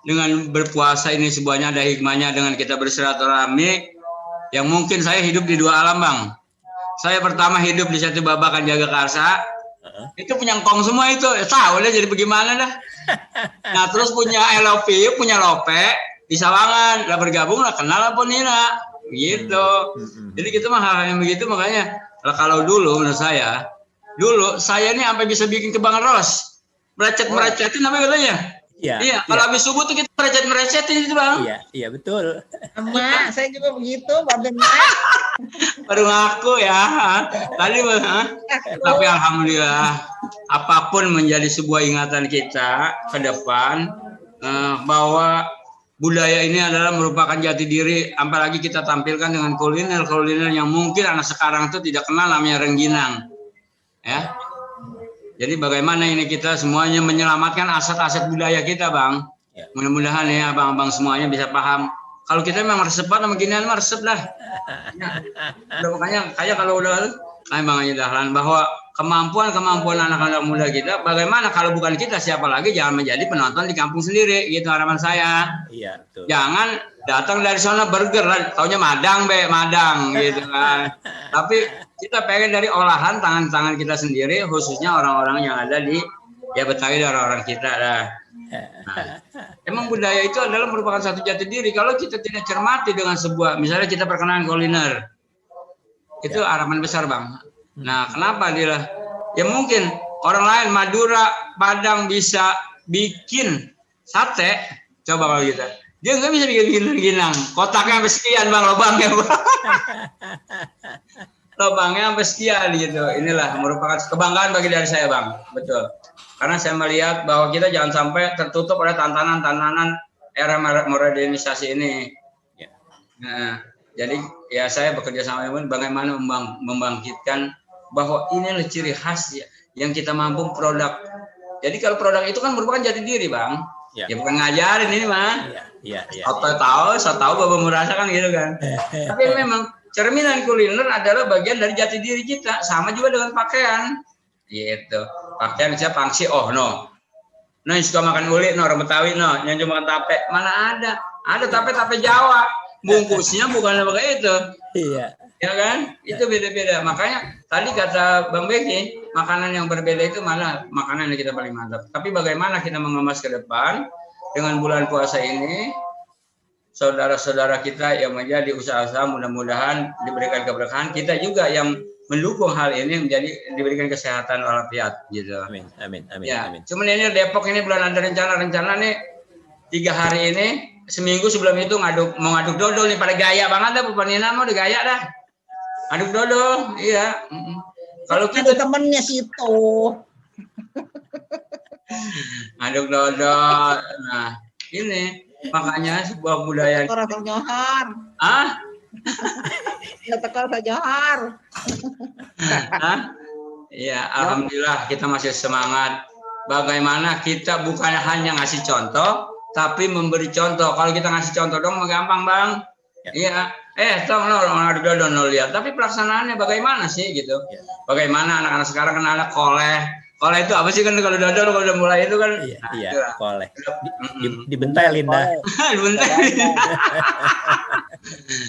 dengan berpuasa ini semuanya ada hikmahnya dengan kita bersilaturahmi yang mungkin saya hidup di dua alam, Bang. Saya pertama hidup di satu babakan Jagakarsa. Itu punya engkong semua itu. Tahu deh jadi bagaimana dah. Nah, terus punya I love you, punya lope di Sawangan. Lah bergabung lah kenal lah Ponina. Gitu. Jadi kita mah hal yang begitu makanya kalau dulu menurut saya ini sampai bisa bikin kebang ros. Merecet-merecetin apa katanya? Iya, kalau habis subuh tuh kita merecet-merecetin itu, Bang. Iya betul. Sama, saya juga begitu, baru ngaku ya. Tadi tapi alhamdulillah apapun menjadi sebuah ingatan kita ke depan bahwa budaya ini adalah merupakan jati diri, apalagi kita tampilkan dengan kuliner yang mungkin anak sekarang itu tidak kenal namanya rengginang. Ya. Jadi bagaimana ini kita semuanya menyelamatkan aset-aset budaya kita, Bang. Ya. Mudah-mudahan ya abang-abang semuanya bisa paham. Kalau kita memang resep sama ginian mah resep dah. Ya. Makanya kayak kalau udah Bang Haji Dahlan bahwa kemampuan anak-anak muda kita, bagaimana kalau bukan kita siapa lagi, jangan menjadi penonton di kampung sendiri, gitu harapan saya. Iya, betul. Jangan datang dari sana burger, taunya madang gitu kan. Tapi kita pengen dari olahan tangan-tangan kita sendiri, khususnya orang-orang yang ada di Betawi dan orang-orang kita dah. Nah, emang budaya itu adalah merupakan satu jati diri. Kalau kita tidak cermati dengan sebuah, misalnya kita perkenalan kuliner, itu harapan besar, Bang. Nah, kenapa dia? Ya mungkin orang lain Madura, Padang bisa bikin sate, coba kalau kita. Dia nggak bisa bikin ginang. Kotaknya sampai sekian, Bang, lubangnya. Lubangnya sampai sekian gitu. Inilah merupakan kebanggaan bagi dari saya, Bang. Betul. Karena saya melihat bahwa kita jangan sampai tertutup oleh tantangan era modernisasi ini. Nah, jadi ya saya bekerja sama dengan bagaimana membangkitkan bahwa inilah ciri khas yang kita mampu produk. Jadi kalau produk itu kan merupakan jati diri, Bang. Ya bukan ngajarin ini mah. Iya. Saya tahu Bapak merasa kan gitu kan. Tapi memang cerminan kuliner adalah bagian dari jati diri kita. Sama juga dengan pakaian. Gitu. Pakaian saya pangsi no yang suka makan uli orang Betawi yang cuma makan tape mana ada tape Jawa bungkusnya bukan kayak itu. Iya. Ya kan? Itu beda-beda. Makanya tadi kata Bang Beki, makanan yang berbeda itu malah makanan yang kita paling mantap. Tapi bagaimana kita mengemas ke depan dengan bulan puasa ini, saudara-saudara kita yang menjadi usaha-usaha mudah-mudahan diberikan keberkahan, kita juga yang mendukung hal ini menjadi diberikan kesehatan walafiat gitu. Amin. Ya, cuman ini Depok ini bulan ada rencana nih 3 hari ini, seminggu sebelum itu mau ngaduk dodol nih pada gaya banget dah, Bu Nina mau udah gaya dah. Aduk dodol, iya. Kalau kita temennya situ. Aduk dodol. Nah, ini makanya sebuah budaya. Rasa johar. Ya tekor johar. Iya, alhamdulillah kita masih semangat. Bagaimana kita bukan hanya ngasih contoh, tapi memberi contoh. Kalau kita ngasih contoh dong gampang, Bang. Iya. Tong ada dodol lihat, tapi pelaksanaannya bagaimana sih gitu? Bagaimana anak-anak sekarang kenal koleh? Koleh itu apa sih kan kalau dodol kalau udah mulai itu kan? Iya, koleh. Dibentelin dah. Dibentelin.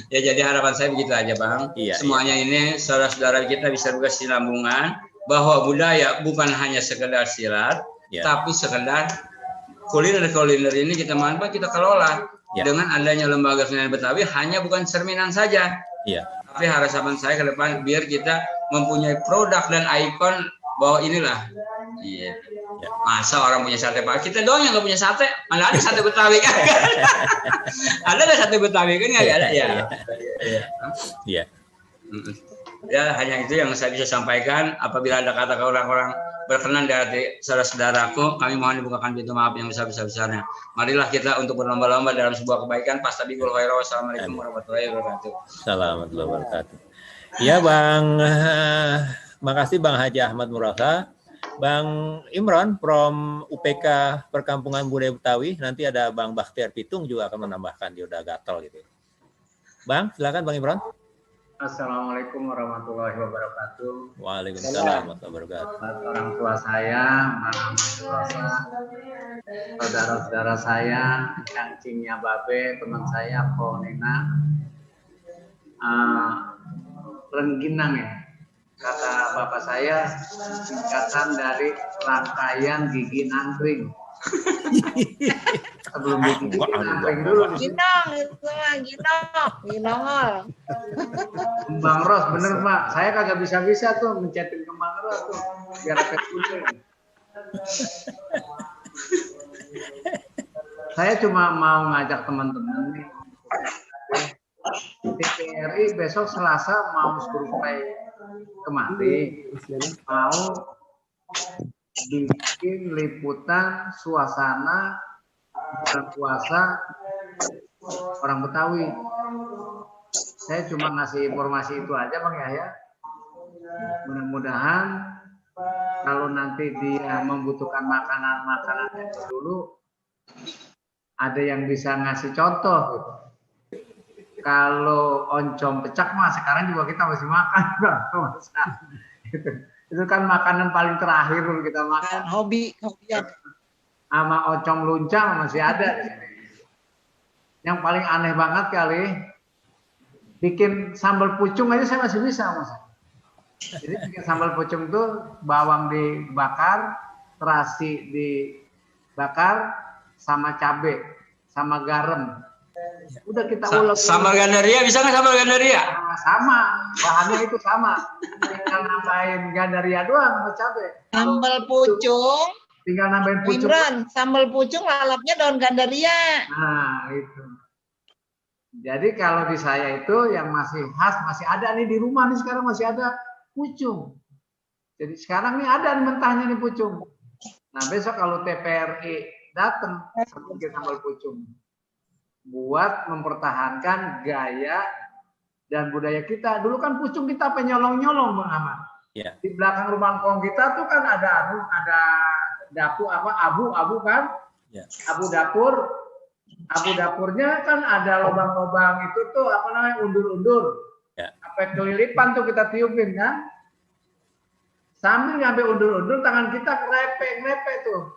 Ya jadi harapan saya begitu aja, Bang. Semuanya ini saudara-saudara kita bisa berkesinambungan bahwa budaya bukan hanya sekedar silat, tapi sekedar kuliner ini kita manfaat, kita kelola. Dengan adanya lembaga seni Betawi hanya bukan cerminan saja. Tapi harapan saya ke depan biar kita mempunyai produk dan ikon bahwa inilah. Masa orang punya sate Pak? Kita doang yang nggak punya sate. Mana ada sate Betawi kan? Ada nggak sate Betawi kan nggak ada ya? Iya. Ya, hanya itu yang saya bisa sampaikan. Apabila ada kata orang-orang berkenan dari saudara-saudaraku, kami mohon dibukakan pintu maaf yang besar-besarnya. Marilah kita untuk berlomba-lomba dalam sebuah kebaikan. Pastabikul khairat. Wassalamualaikum warahmatullahi wabarakatuh. Assalamualaikum warahmatullahi wabarakatuh. Iya Bang, makasih Bang Haji Ahmad Murasa. Bang Imron from UPK Perkampungan Budaya Betawi. Nanti ada Bang Bakhtiar Pitung juga akan menambahkan, dia udah gatel gitu. Bang, silakan Bang Imron. Assalamualaikum warahmatullahi wabarakatuh. Waalaikumsalam warahmatullahi wabarakatuh. Orang tua saya, saudara-saudara saya, kancingnya Babe, teman saya, Po Nena, rengginang ya. Kata bapak saya, singkatan dari rangkaian gigi nangkring. Sebelum gigi nangkring dulu. Ginong, ginong. Kembang ros, bener Pak. Saya kagak bisa-bisa tuh mencetin kembang ros tuh. Biar efek kuning. Saya cuma mau ngajak teman-teman nih. TVRI besok Selasa mau survei kemari, mau bikin liputan suasana bulan puasa orang Betawi. Saya cuma ngasih informasi itu aja Bang Yahya. Mudah-mudahan kalau nanti dia membutuhkan makanan-makanan itu dulu, ada yang bisa ngasih contoh gitu. Kalau oncom pecak mah sekarang juga kita masih makan, Bang. Itu kan makanan paling terakhir dulu kita makan. Hobi. Sama oncom luncang masih ada di sini. Yang paling aneh banget kali, bikin sambal pucung aja saya masih bisa, Mas. Jadi bikin sambal pucung tuh bawang dibakar, terasi dibakar, sama cabai, sama garam. Udah kita ulek. Sambal gandaria bisa nggak sambal gandaria? Sama, bahannya itu sama. Tinggal nambahin gandaria doang sama cabai. Sambal pucung. Tinggal nambahin pucung. Imran, sambal pucung lalapnya daun gandaria. Nah, itu. Jadi kalau di saya itu yang masih khas, masih ada nih di rumah nih sekarang masih ada pucung. Jadi sekarang nih ada nih mentahnya nih pucung. Nah, besok kalau TPRI datang, saya bikin sambal pucung. Buat mempertahankan gaya dan budaya kita. Dulu kan pucung kita penyolong-nyolong Bang Ahmad. Yeah. Di belakang rumah kong kita tuh kan ada dapur abu kan? Yeah. Abu dapurnya kan ada lubang-lubang itu tuh apa namanya undur-undur. Yeah. Sampai kelilipan tuh kita tiupin kan? Sambil ngambil undur-undur tangan kita ngerepe tuh.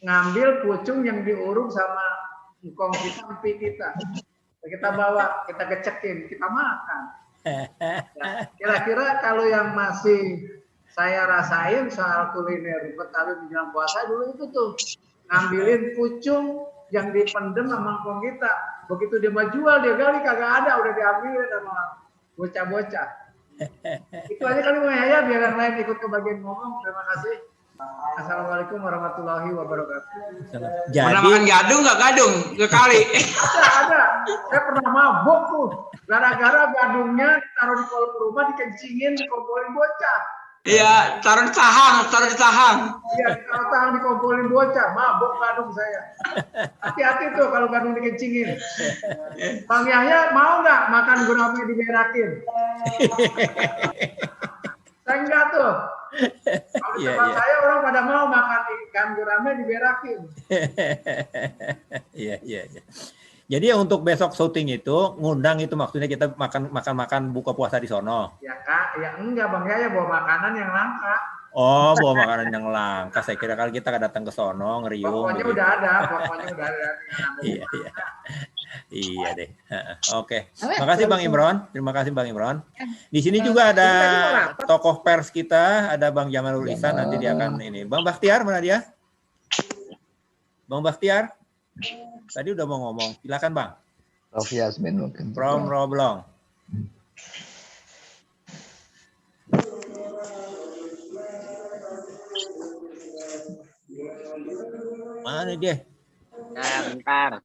Ngambil pucung yang diurung sama engkong kita, empi kita bawa, kita kecekin, kita makan. Ya, kira-kira kalau yang masih saya rasain soal kuliner Betawi menjelang puasa dulu itu tuh ngambilin pucung yang dipendem sama engkong kita. Begitu dia mau jual dia gali kagak ada, udah diambilin sama bocah-bocah. Itu aja kali Bang Yahya, biar yang lain ikut ke bagian ngomong. Terima kasih. Assalamualaikum warahmatullahi wabarakatuh. Jadi pernah makan gadung nggak gadung sekali? Ada. Saya pernah mabok tuh. Gara-gara gadungnya taruh di kolong rumah dikencingin, dikompolin bocah. Iya, taruh di tahang. Iya, taruh tahang dikompolin bocah. Mabok gadung saya. Hati-hati tuh kalau gadung dikencingin. Bang Yahya mau nggak makan gurame diberakin? Saya enggak tuh. Kalau di tempat saya orang pada mau makan ikan gurame diberakin. Iya. Jadi untuk besok syuting itu ngundang itu maksudnya kita makan buka puasa di sono. Ya Kak, ya enggak Bang Yahya bawa makanan yang langka. Oh, bawa makanan yang langka. Saya kira kali kita datang ke sono ngeriung. Pokoknya begitu. udah ada. Iya. Iya deh. Oke. Makasih Bang Imron. Terima kasih Bang Imron. Di sini juga ada tokoh pers kita, ada Bang Jamalul Ihsan, nanti dia akan ini. Bang Bakhtiar mana dia? Bang Bakhtiar. Tadi udah mau ngomong. Silakan Bang. Prof Yasmin mungkin. From Roblong. Mana dia? Bentar.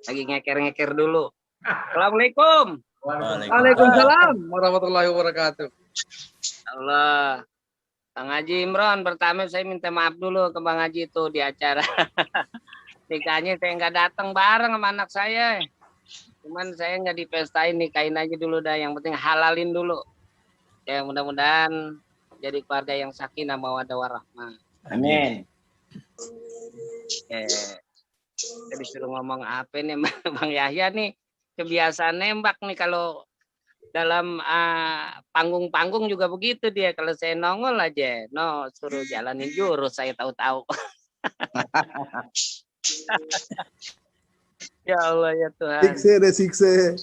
Lagi ngeker-ngeker dulu. Assalamualaikum. Waalaikumsalam warahmatullahi wabarakatuh. Allah. Bang Haji Imron, pertama saya minta maaf dulu ke Bang Haji itu di acara nikahnya saya nggak datang bareng sama anak saya. Cuman saya nggak dipestain, nikahin aja dulu dah. Yang penting halalin dulu. Ya mudah-mudahan jadi keluarga yang sakinah mawaddah warahmah. Amin. Saya disuruh ngomong apa nih Bang Yahya nih, kebiasaan nembak nih kalau dalam panggung-panggung juga begitu dia. Kalau saya nongol aja, suruh jalanin jurus saya tahu-tahu. Ya Allah ya Tuhan. Sikse.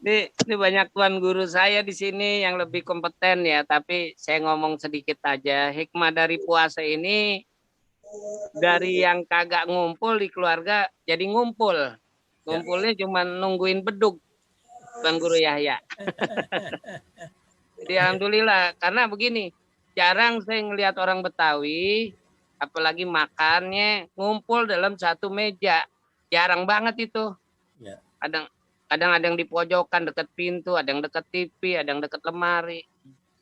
Ini banyak tuan guru saya di sini yang lebih kompeten ya, tapi saya ngomong sedikit aja. Hikmah dari puasa ini, dari yang kagak ngumpul di keluarga jadi ngumpul. Ngumpulnya cuma nungguin bedug, tuan guru Yahya. Jadi alhamdulillah, karena begini, jarang saya ngelihat orang Betawi, apalagi makannya ngumpul dalam satu meja. Jarang banget itu. Ya. Kadang ada yang di pojokan dekat pintu, ada yang dekat TV, ada yang dekat lemari.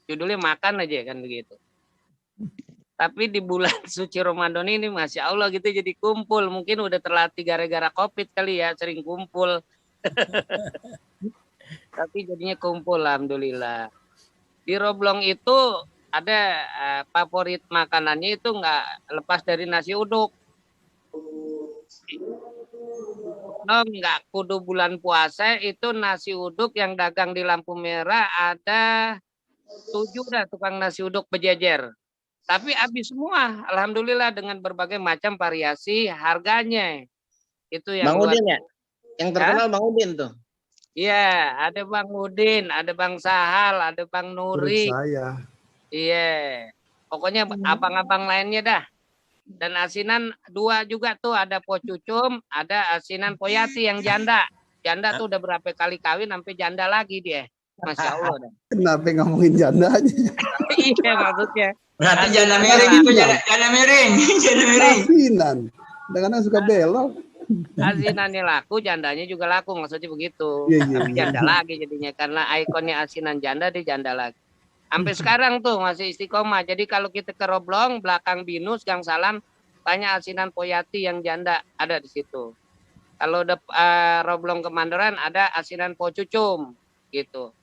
Judulnya makan aja kan begitu. Tapi di bulan suci Ramadan ini Masya Allah gitu jadi kumpul. Mungkin udah terlatih gara-gara COVID kali ya, sering kumpul. Tapi jadinya kumpul alhamdulillah. Di Roblong itu ada favorit makanannya itu nggak lepas dari nasi uduk. Nggak kudu bulan puasa itu nasi uduk yang dagang di lampu merah ada 7 dah tukang nasi uduk berjejer. Tapi habis semua, alhamdulillah dengan berbagai macam variasi harganya. Itu yang Bang Udin ya? Yang terkenal Bang Udin tuh. Iya, ada Bang Udin, ada Bang Sahal, ada Bang Nuri. Saya. Iya. Pokoknya abang-abang lainnya dah. Dan asinan 2 juga tuh, ada Po Cucum, ada asinan Poyati yang janda. Janda tuh udah berapa kali kawin sampai janda lagi dia. Masya Allah. Dah. Kenapa ngomongin janda aja? Iya maksudnya. Berarti janda miring itu janda miring. Janda miring. Asinan. Kadang-kadang suka belok. Asinannya laku, jandanya juga laku. Maksudnya begitu. Iya. Janda lagi jadinya. Karena ikonnya asinan janda, dia janda lagi. Sampai sekarang tuh masih istiqomah. Jadi kalau kita ke Roblong, belakang Binus, Gang Salam, banyak asinan Poyati yang janda ada di situ. Kalau Roblong ke Mandoran ada asinan Po Cucum gitu.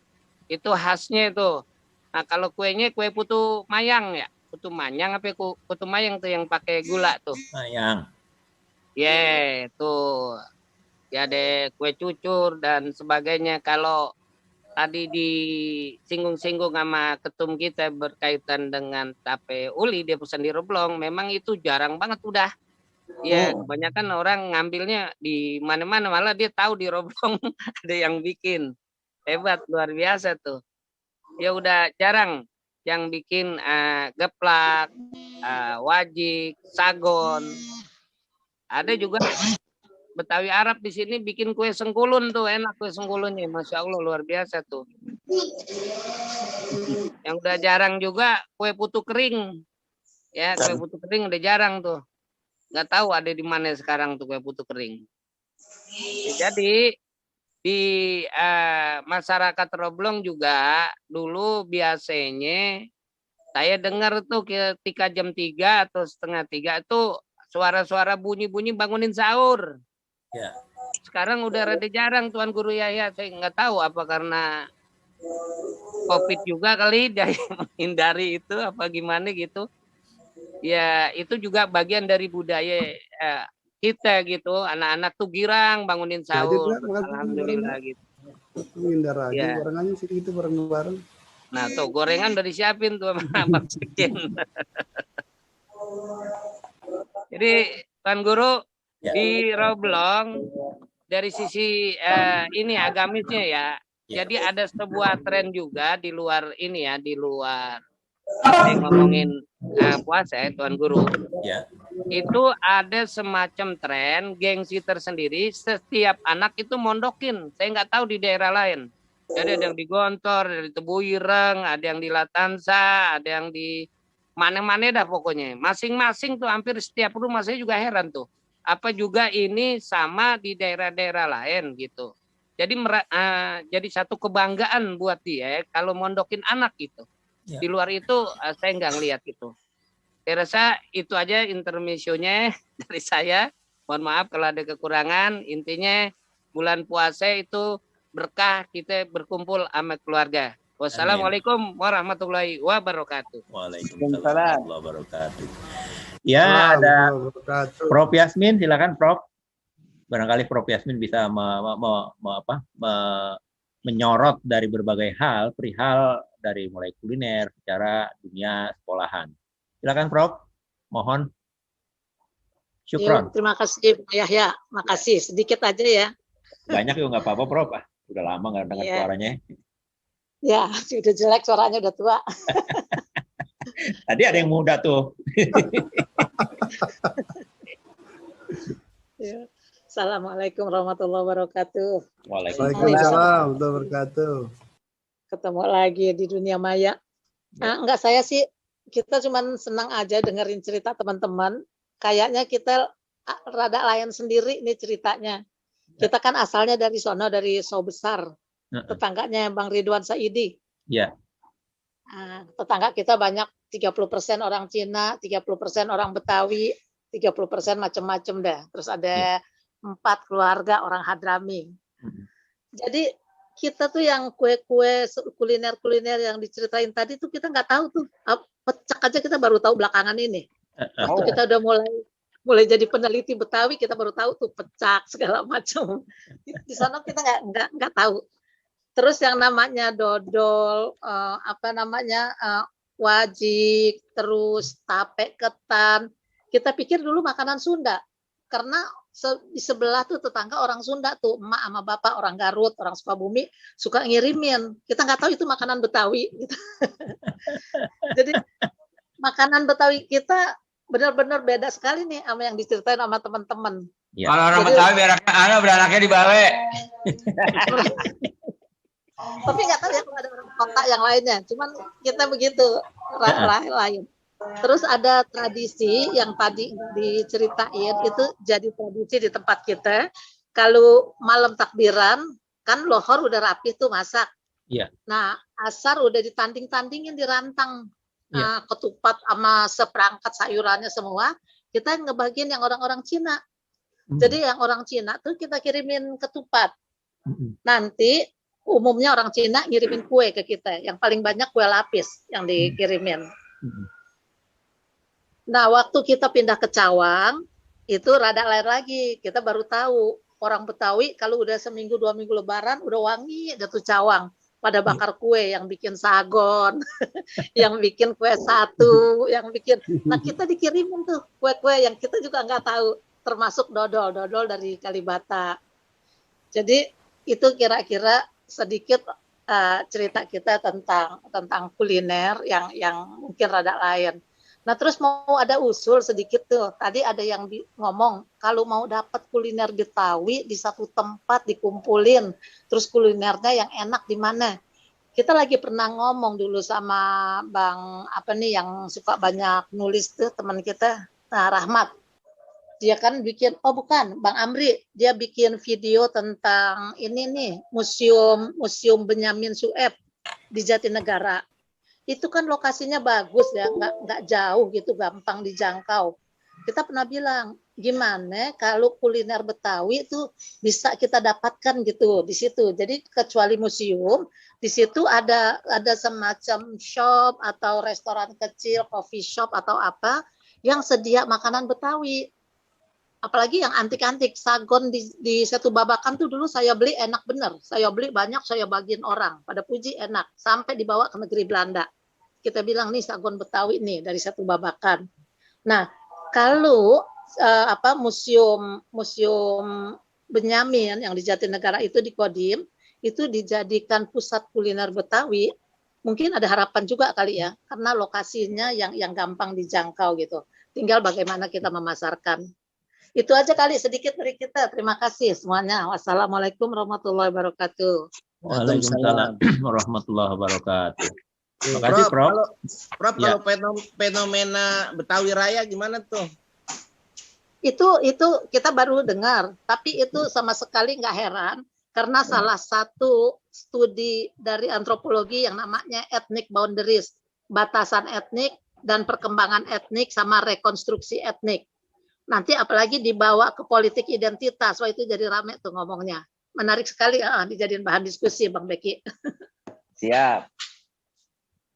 Itu khasnya itu. Nah kalau kuenya kue putu mayang ya, putu mayang apa putu mayang tuh yang pakai gula tuh. Mayang. Tuh. Ya ada kue cucur dan sebagainya. Kalau tadi disinggung-singgung sama ketum kita berkaitan dengan tape uli, dia pesan di Roblong, memang itu jarang banget udah. Ya, kebanyakan orang ngambilnya di mana-mana, malah dia tahu di Roblong ada yang bikin. Hebat, luar biasa tuh. Ya udah jarang yang bikin geplak, wajik, sagon. Ada juga Betawi Arab di sini bikin kue sengkulun tuh, enak kue sengkulunnya, Masya Allah luar biasa tuh. Yang udah jarang juga kue putu kering, ya kue putu kering udah jarang tuh, nggak tahu ada di mana sekarang tuh kue putu kering. Jadi di masyarakat Roblong juga dulu biasanya saya dengar tuh ketika jam 3 atau setengah 3 itu suara-suara bunyi-bunyi bangunin sahur. Ya. Sekarang udah rada jarang Tuan Guru Yahya, saya nggak tahu apa karena COVID juga kali dari menghindari itu apa gimana gitu. Ya itu juga bagian dari budaya kita gitu, anak-anak tuh girang bangunin sahur. Alhamdulillah gitu. Menghindar aja, Ya. barengannya sih itu bareng-bareng. Nah tuh gorengan udah disiapin tuh sama Bang Sekjen. Jadi Tuan Guru di Roblong dari sisi ini agamisnya ya. Jadi ada sebuah tren juga di luar ini ya, di luar saya ngomongin puasa ya Tuan Guru. Ya. Itu ada semacam tren gengsi tersendiri, setiap anak itu mondokin. Saya nggak tahu di daerah lain. Jadi ada yang di Gontor, ada di Tebu Ireng, ada yang di Latansa, ada yang di mana-mana dah pokoknya. Masing-masing tuh hampir setiap rumah, saya juga heran tuh. Apa juga ini sama di daerah-daerah lain gitu. Jadi jadi satu kebanggaan buat dia kalau mondokin anak gitu. Di luar itu saya nggak ngelihat itu. Saya rasa itu aja intermezzonya dari saya. Mohon maaf kalau ada kekurangan. Intinya bulan puasa itu berkah, kita berkumpul sama keluarga. Wassalamualaikum warahmatullahi wabarakatuh. Waalaikumsalam warahmatullahi wabarakatuh. Ya, ada Prof Yasmin, silakan Prof. Barangkali Prof Yasmin bisa menyorot dari berbagai hal, perihal dari mulai kuliner secara dunia sekolahan. Silakan Prof. Mohon. Syukron. Terima kasih Pak Yahya. Makasih. Sedikit aja ya. Banyak juga nggak apa-apa Prof. Udah lama nggak dengar suaranya. Ya, sudah jelek suaranya, udah tua. Tadi ada yang muda tuh. Ya. Assalamualaikum warahmatullahi wabarakatuh. Waalaikumsalam warahmatullahi wabarakatuh. Ketemu lagi di dunia maya. Enggak, saya sih kita cuman senang aja dengerin cerita teman-teman. Kayaknya kita rada lain sendiri nih ceritanya. Kita kan asalnya dari sono, dari Sow Besar. Tetangganya Bang Ridwan Saidi. Iya. Tetangga kita banyak 30% orang Cina, 30% orang Betawi, 30% macam-macam dah. Terus ada 4 keluarga orang Hadrami. Jadi kita tuh yang kue-kue kuliner-kuliner yang diceritain tadi tuh kita nggak tahu tuh. Pecak aja kita baru tahu belakangan ini. Waktu kita udah mulai jadi peneliti Betawi, kita baru tahu tuh pecak segala macam. Di sana kita nggak tahu. Terus yang namanya dodol, wajik, terus tape ketan. Kita pikir dulu makanan Sunda, karena di sebelah tuh tetangga orang Sunda tuh, emak sama bapak orang Garut, orang Sukabumi suka ngirimin. Kita nggak tahu itu makanan Betawi. Gitu. Jadi makanan Betawi kita benar-benar beda sekali nih sama yang diceritain sama teman-teman. Ya. Kalau orang Betawi beranaknya di Bale. Tapi nggak tahu ya kalau ada orang kota yang lainnya. Cuman kita begitu lain. Terus ada tradisi yang tadi diceritain itu jadi tradisi di tempat kita. Kalau malam takbiran kan lohor udah rapih tuh masak. Iya. Nah asar udah ditanding-tandingin di rantang. Ketupat sama seperangkat sayurannya semua. Kita ngebagiin yang orang-orang Cina. Jadi yang orang Cina tuh kita kirimin ketupat. Nanti umumnya orang Cina ngirimin kue ke kita. Yang paling banyak kue lapis yang dikirimin. Nah, waktu kita pindah ke Cawang, itu rada lain lagi. Kita baru tahu orang Betawi kalau udah seminggu 2 minggu Lebaran udah wangi ada tuh Cawang. Pada bakar kue, yang bikin sagon, yang bikin kue satu, yang bikin. Nah kita dikirimin tuh kue-kue yang kita juga nggak tahu, termasuk dodol dari Kalibata. Jadi itu kira-kira sedikit cerita kita tentang kuliner yang mungkin rada lain. Nah terus mau ada usul sedikit tuh. Tadi ada yang ngomong kalau mau dapat kuliner Betawi di satu tempat dikumpulin, terus kulinernya yang enak di mana? Kita lagi pernah ngomong dulu sama Bang yang suka banyak nulis tuh teman kita, Rahmat. Dia kan bikin, Bang Amri, dia bikin video tentang ini nih, museum Benyamin Sueb di Jatinegara. Itu kan lokasinya bagus ya, nggak jauh gitu, gampang dijangkau. Kita pernah bilang, gimana kalau kuliner Betawi itu bisa kita dapatkan gitu di situ. Jadi kecuali museum, di situ ada semacam shop atau restoran kecil, coffee shop atau apa yang sedia makanan Betawi. Apalagi yang antik-antik, sagon di Setu Babakan tuh dulu saya beli enak bener. Saya beli banyak, saya bagiin orang. Pada puji enak, sampai dibawa ke negeri Belanda. Kita bilang nih sagon Betawi nih dari Setu Babakan. Nah, kalau museum Benyamin yang di Jatinegara itu di Kodim, itu dijadikan pusat kuliner Betawi, mungkin ada harapan juga kali ya, karena lokasinya yang gampang dijangkau gitu. Tinggal bagaimana kita memasarkan. Itu aja kali sedikit dari kita. Terima kasih semuanya. Wassalamualaikum warahmatullahi wabarakatuh. Waalaikumsalam warahmatullahi wabarakatuh. Terima kasih, Prof. Prof, kalau fenomena Betawi Raya gimana tuh? Itu kita baru dengar, tapi itu sama sekali nggak heran Karena salah satu studi dari antropologi yang namanya ethnic boundaries, batasan etnik dan perkembangan etnik sama rekonstruksi etnik. Nanti apalagi dibawa ke politik identitas, wah itu jadi rame tuh ngomongnya. Menarik sekali, dijadiin bahan diskusi Bang Beki. Siap.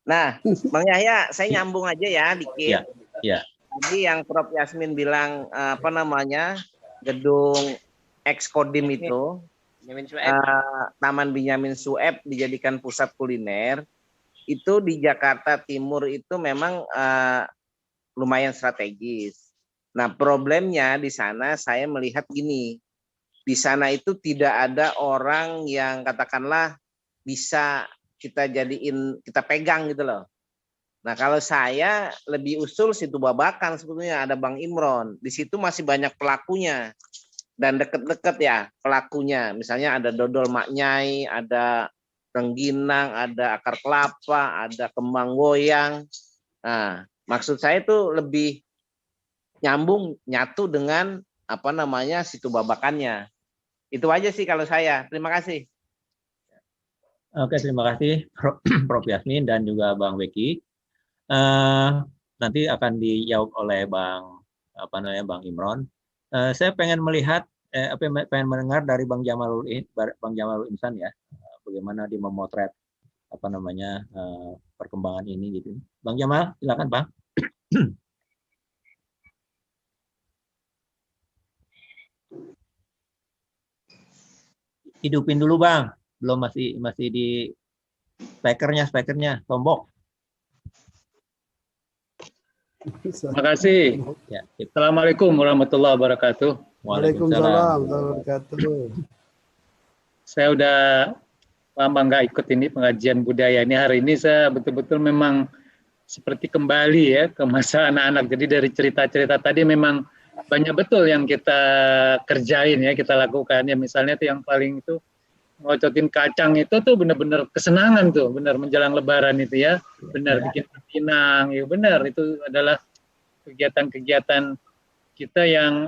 Nah, Bang Yahya, saya nyambung aja ya dikit. Ya. Tadi yang Prof Yasmin bilang gedung Ex-Kodim itu, Taman Benyamin Sueb dijadikan pusat kuliner, itu di Jakarta Timur itu memang lumayan strategis. Nah, problemnya di sana saya melihat gini, di sana itu tidak ada orang yang katakanlah bisa kita pegang gitu loh. Nah, kalau saya lebih usul Situ Babakan sebetulnya, ada Bang Imron. Di situ masih banyak pelakunya dan deket-deket ya pelakunya. Misalnya ada dodol Mak Nyai, ada rengginang, ada akar kelapa, ada kembang goyang. Nah, maksud saya itu lebih nyatu dengan Situ Babakannya. Itu aja sih kalau saya. Terima kasih. Oke, terima kasih Prof Yasmin dan juga Bang Beki. Nanti akan dijawab oleh Bang Imron. Saya pengen melihat pengen mendengar dari Bang Jamalul Insan ya, bagaimana dia memotret perkembangan ini gitu. Bang Jamal, silakan Bang. Hidupin dulu Bang, belum masih di speakernya tombok. Terima kasih. Ya. Assalamualaikum warahmatullahi wabarakatuh. Waalaikumsalam warahmatullahi wabarakatuh. Saya udah lama nggak ikut ini pengajian budaya ini. Hari ini saya betul-betul memang seperti kembali ya ke masa anak-anak. Jadi dari cerita-cerita tadi memang banyak betul yang kita kerjain ya, kita lakukan ya. Misalnya tuh yang paling itu ngocotin kacang itu tuh benar-benar kesenangan tuh, benar menjelang Lebaran itu ya, benar bikin pinang, ya benar itu adalah kegiatan-kegiatan kita yang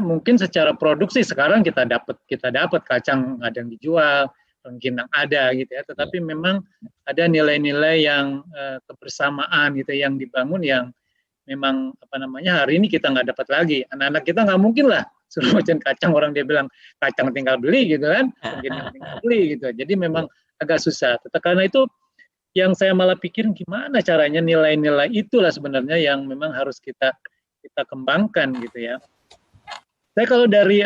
mungkin secara produksi sekarang kita dapat kacang ada yang dijual, rengginang ada gitu ya, tetapi memang ada nilai-nilai yang kebersamaan gitu yang dibangun yang memang hari ini kita nggak dapat lagi. Anak-anak kita nggak mungkin lah suruh macam kacang, orang dia bilang kacang tinggal beli gitu kan, tinggal beli gitu. Jadi memang agak susah. Karena itu yang saya malah pikir gimana caranya nilai-nilai itulah sebenarnya yang memang harus kita kembangkan gitu ya. Saya kalau dari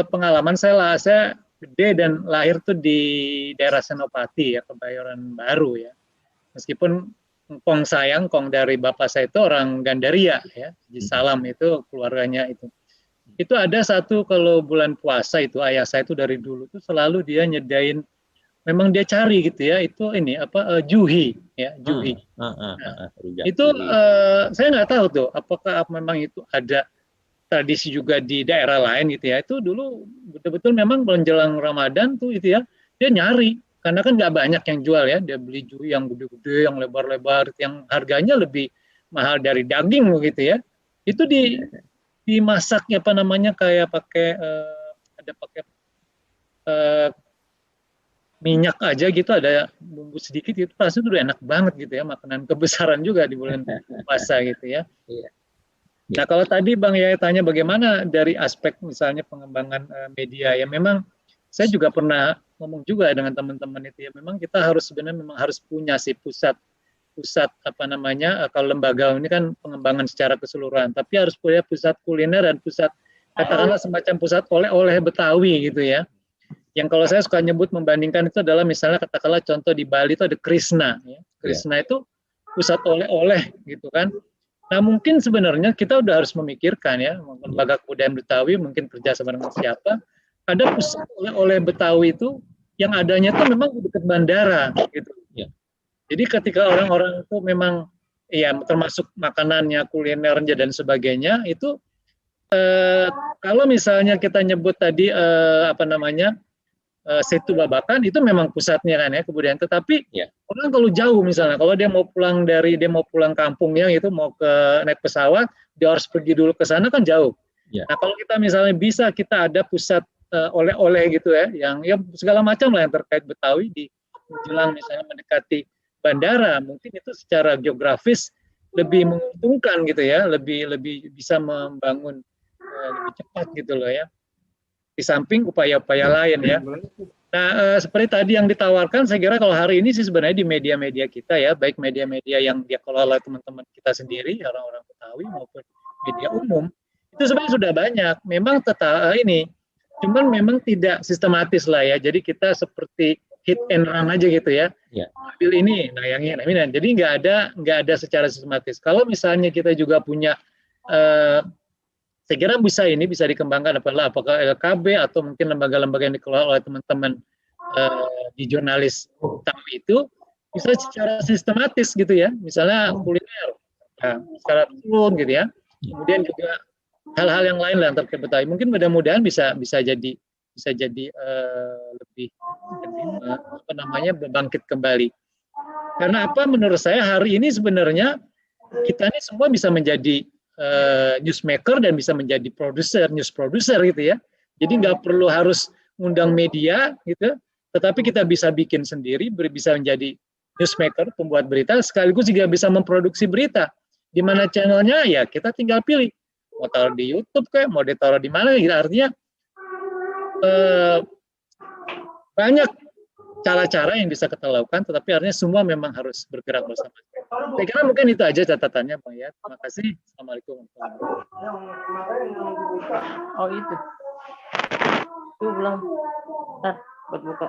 pengalaman saya gede dan lahir tuh di daerah Senopati ya, Kebayoran Baru ya. Meskipun kong dari bapak saya itu orang Gandaria ya, di Salam itu keluarganya itu. Itu ada satu kalau bulan puasa itu ayah saya itu dari dulu tuh selalu dia nyedain, memang dia cari gitu ya, itu juhi ya, juhi. Itu saya nggak tahu tuh apakah memang itu ada tradisi juga di daerah lain gitu ya. Itu dulu betul-betul memang menjelang Ramadan tuh itu ya, dia nyari karena kan nggak banyak yang jual ya, dia beli juhi yang gede-gede, yang lebar-lebar, yang harganya lebih mahal dari daging begitu ya. Itu dimasak kayak pakai minyak aja gitu, ada bumbu sedikit itu pasti udah enak banget gitu ya, makanan kebesaran juga di bulan puasa gitu ya. Nah kalau tadi Bang Yaya tanya bagaimana dari aspek misalnya pengembangan media ya, memang saya juga pernah ngomong juga dengan teman-teman itu ya, memang kita sebenarnya harus punya sih pusat kalau lembaga ini kan pengembangan secara keseluruhan, tapi harus punya pusat kuliner dan pusat katakanlah semacam pusat oleh-oleh Betawi gitu ya. Yang kalau saya suka nyebut membandingkan itu adalah misalnya katakanlah contoh di Bali itu ada Krishna ya. Krishna itu pusat oleh-oleh gitu kan. Nah mungkin sebenarnya kita udah harus memikirkan ya, lembaga kebudayaan Betawi mungkin kerja sama dengan siapa, ada pusat oleh-oleh Betawi itu yang adanya itu memang di dekat bandara gitu. Jadi ketika orang-orang itu memang ya termasuk makanannya, kulinernya dan sebagainya itu kalau misalnya kita nyebut tadi Situ Babakan itu memang pusatnya kan ya kebudayaan, tetapi orang kalau jauh misalnya kalau dia mau pulang kampungnya itu mau naik pesawat, dia harus pergi dulu ke sana kan jauh. Nah kalau kita misalnya kita ada pusat oleh-oleh gitu ya, yang ya segala macam lah yang terkait Betawi di menjelang misalnya mendekati bandara, mungkin itu secara geografis lebih menguntungkan gitu ya, lebih bisa membangun lebih cepat gitu loh ya. Di samping upaya-upaya lain ya. Nah, seperti tadi yang ditawarkan, saya kira kalau hari ini sih sebenarnya di media-media kita ya, baik media-media yang dikelola teman-teman kita sendiri, orang-orang Betawi maupun media umum, itu sebenarnya sudah banyak. Memang tetap ini, cuman memang tidak sistematis lah ya. Jadi kita seperti hit and run aja gitu ya. Ambil ini, nayangin, jadi nggak ada secara sistematis. Kalau misalnya kita juga punya saya kira bisa dikembangkan apakah LKB atau mungkin lembaga-lembaga yang dikelola oleh teman-teman di jurnalis tahu itu bisa secara sistematis gitu ya, misalnya kuliner secara turun gitu ya, kemudian juga hal-hal yang lain lah yang terkait Betawi, mungkin mudah-mudahan bisa jadi lebih bangkit kembali. Karena apa? Menurut saya hari ini sebenarnya kita ini semua bisa menjadi newsmaker dan bisa menjadi news producer gitu ya. Jadi nggak perlu harus ngundang media gitu, tetapi kita bisa bikin sendiri, bisa menjadi newsmaker, pembuat berita, sekaligus juga bisa memproduksi berita. Di mana channelnya ya kita tinggal pilih, mau taruh di YouTube kayak, mau ditaruh di mana gitu. Artinya banyak cara-cara yang bisa kita lakukan, tetapi artinya semua memang harus bergerak bersama. Saya kira mungkin itu aja catatannya, Bang ya. Terima kasih. Assalamualaikum. Oh itu belum. Berbuka.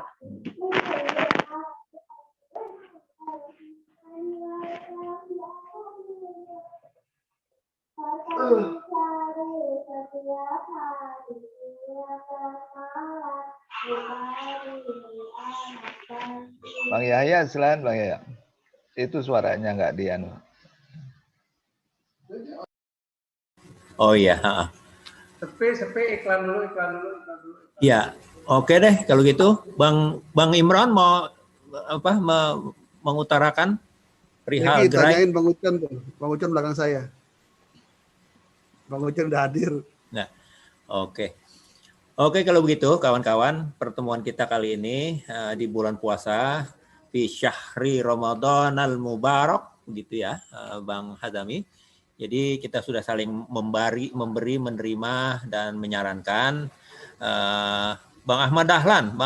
Bang Yahya, silakan Bang Yahya. Itu suaranya nggak dianu. Oh iya. Sepi, iklan dulu. Ya, oke deh kalau gitu. Bang Imron mau mengutarakan perihal gerai. Tanyain Bang Ucen tuh. Bang Ucen belakang saya. Bang Ucen udah hadir. Nah, oke. Oke, kalau begitu kawan-kawan, pertemuan kita kali ini di bulan puasa fi syahri Ramadan al-Mubarak gitu ya, Bang Hazami. Jadi kita sudah saling memberi, menerima dan menyarankan. Bang Ahmad Dahlan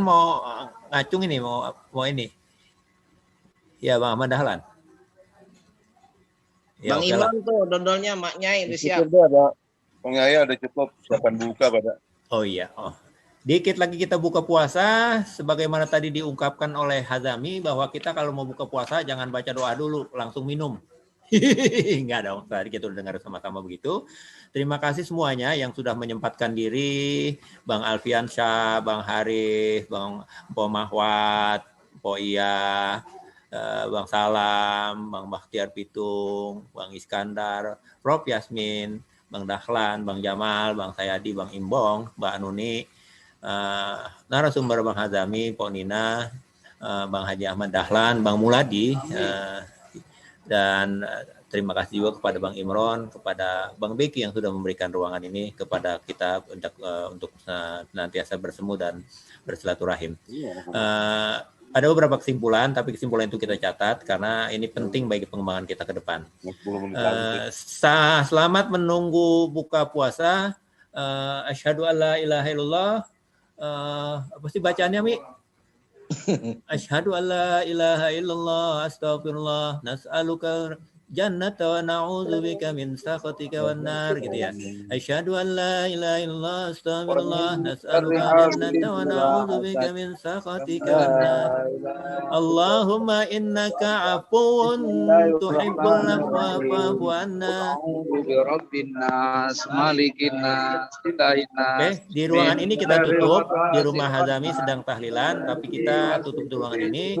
mau ngacung ini, mau ini. Ya, Bang Ahmad Dahlan. Ya, Bang Imran tuh dodolnya maknya itu siap. Bang Yahya udah cukup, silakan buka pada. Oh iya, dikit lagi kita buka puasa, sebagaimana tadi diungkapkan oleh Hazami bahwa kita kalau mau buka puasa jangan baca doa dulu, langsung minum. Enggak dong, tadi kita udah dengar sama-sama begitu. Terima kasih semuanya yang sudah menyempatkan diri, Bang Alfian Syah, Bang Harif, Bang Po Mahwat, Po Iya, Bang Salam, Bang Bakhtiar Pitung, Bang Iskandar, Prof Yasmin, Bang Dahlan, Bang Jamal, Bang Sayadi, Bang Imbong, Mbak Anuni, narasumber Bang Hazami, Pok Nina, Bang Haji Ahmad Dahlan, Bang Muladi, dan terima kasih juga kepada Bang Imron, kepada Bang Beki yang sudah memberikan ruangan ini kepada kita untuk senantiasa bersemu dan bersilaturahim. Ada beberapa kesimpulan, tapi kesimpulan itu kita catat karena ini penting bagi pengembangan kita ke depan. Selamat menunggu buka puasa. Asyhadu alla ilaha illallah. Apa sih bacaannya, Mi? Asyhadu alla ilaha illallah, astagfirullah, nas'aluka jannata wa na'udzubika min sakhatika wan nar gitu ya. Asyhadu an la ilaha illallah, astagfirullah, nas'aluka jannata wa na'udzubika min sakhatika wan nar. Allahumma innaka afuwun tuhibbul afwa fa'fu anna. Bi rabbin nas, malikin nas, ilahin nas. Oke, di ruangan ini kita tutup. Di rumah Hazami sedang tahlilan, tapi kita tutup di ruangan ini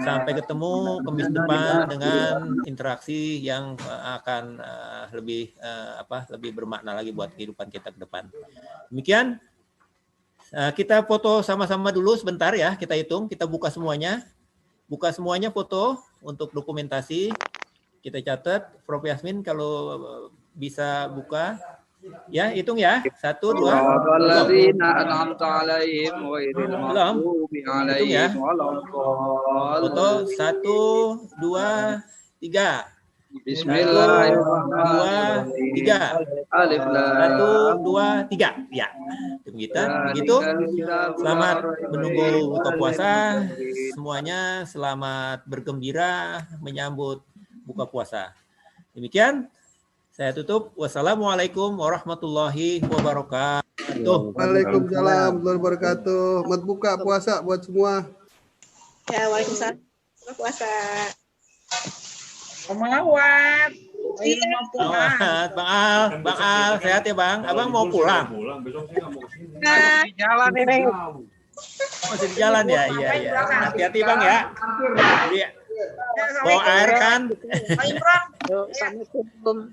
sampai ketemu Kamis depan dengan interaksi yang akan lebih bermakna lagi buat kehidupan kita ke depan. Demikian, kita foto sama-sama dulu sebentar ya, kita hitung, kita buka semuanya foto untuk dokumentasi, kita catat. Prof Yasmin kalau bisa buka Ya, hitung ya. 1, 2. Belum. Hitung ya. Foto 1, 2, 3. Bismillahirrahmanirrahim. 1, 2, 3. Ya. Begitu. Selamat menunggu buka puasa. Semuanya selamat bergembira menyambut buka puasa. Demikian saya tutup. Wassalamualaikum warahmatullahi wabarakatuh. Waalaikumsalam warahmatullahi wabarakatuh. Selamat buka puasa buat semua. Ya, waalaikumsalam. Buka puasa. Omawat. Bang Al, sehat ya Bang? Abang mau pulang? Nah, jalan ini. Masih di jalan ya? Iya. Hati-hati Bang ya. Bawa air kan? Assalamualaikum.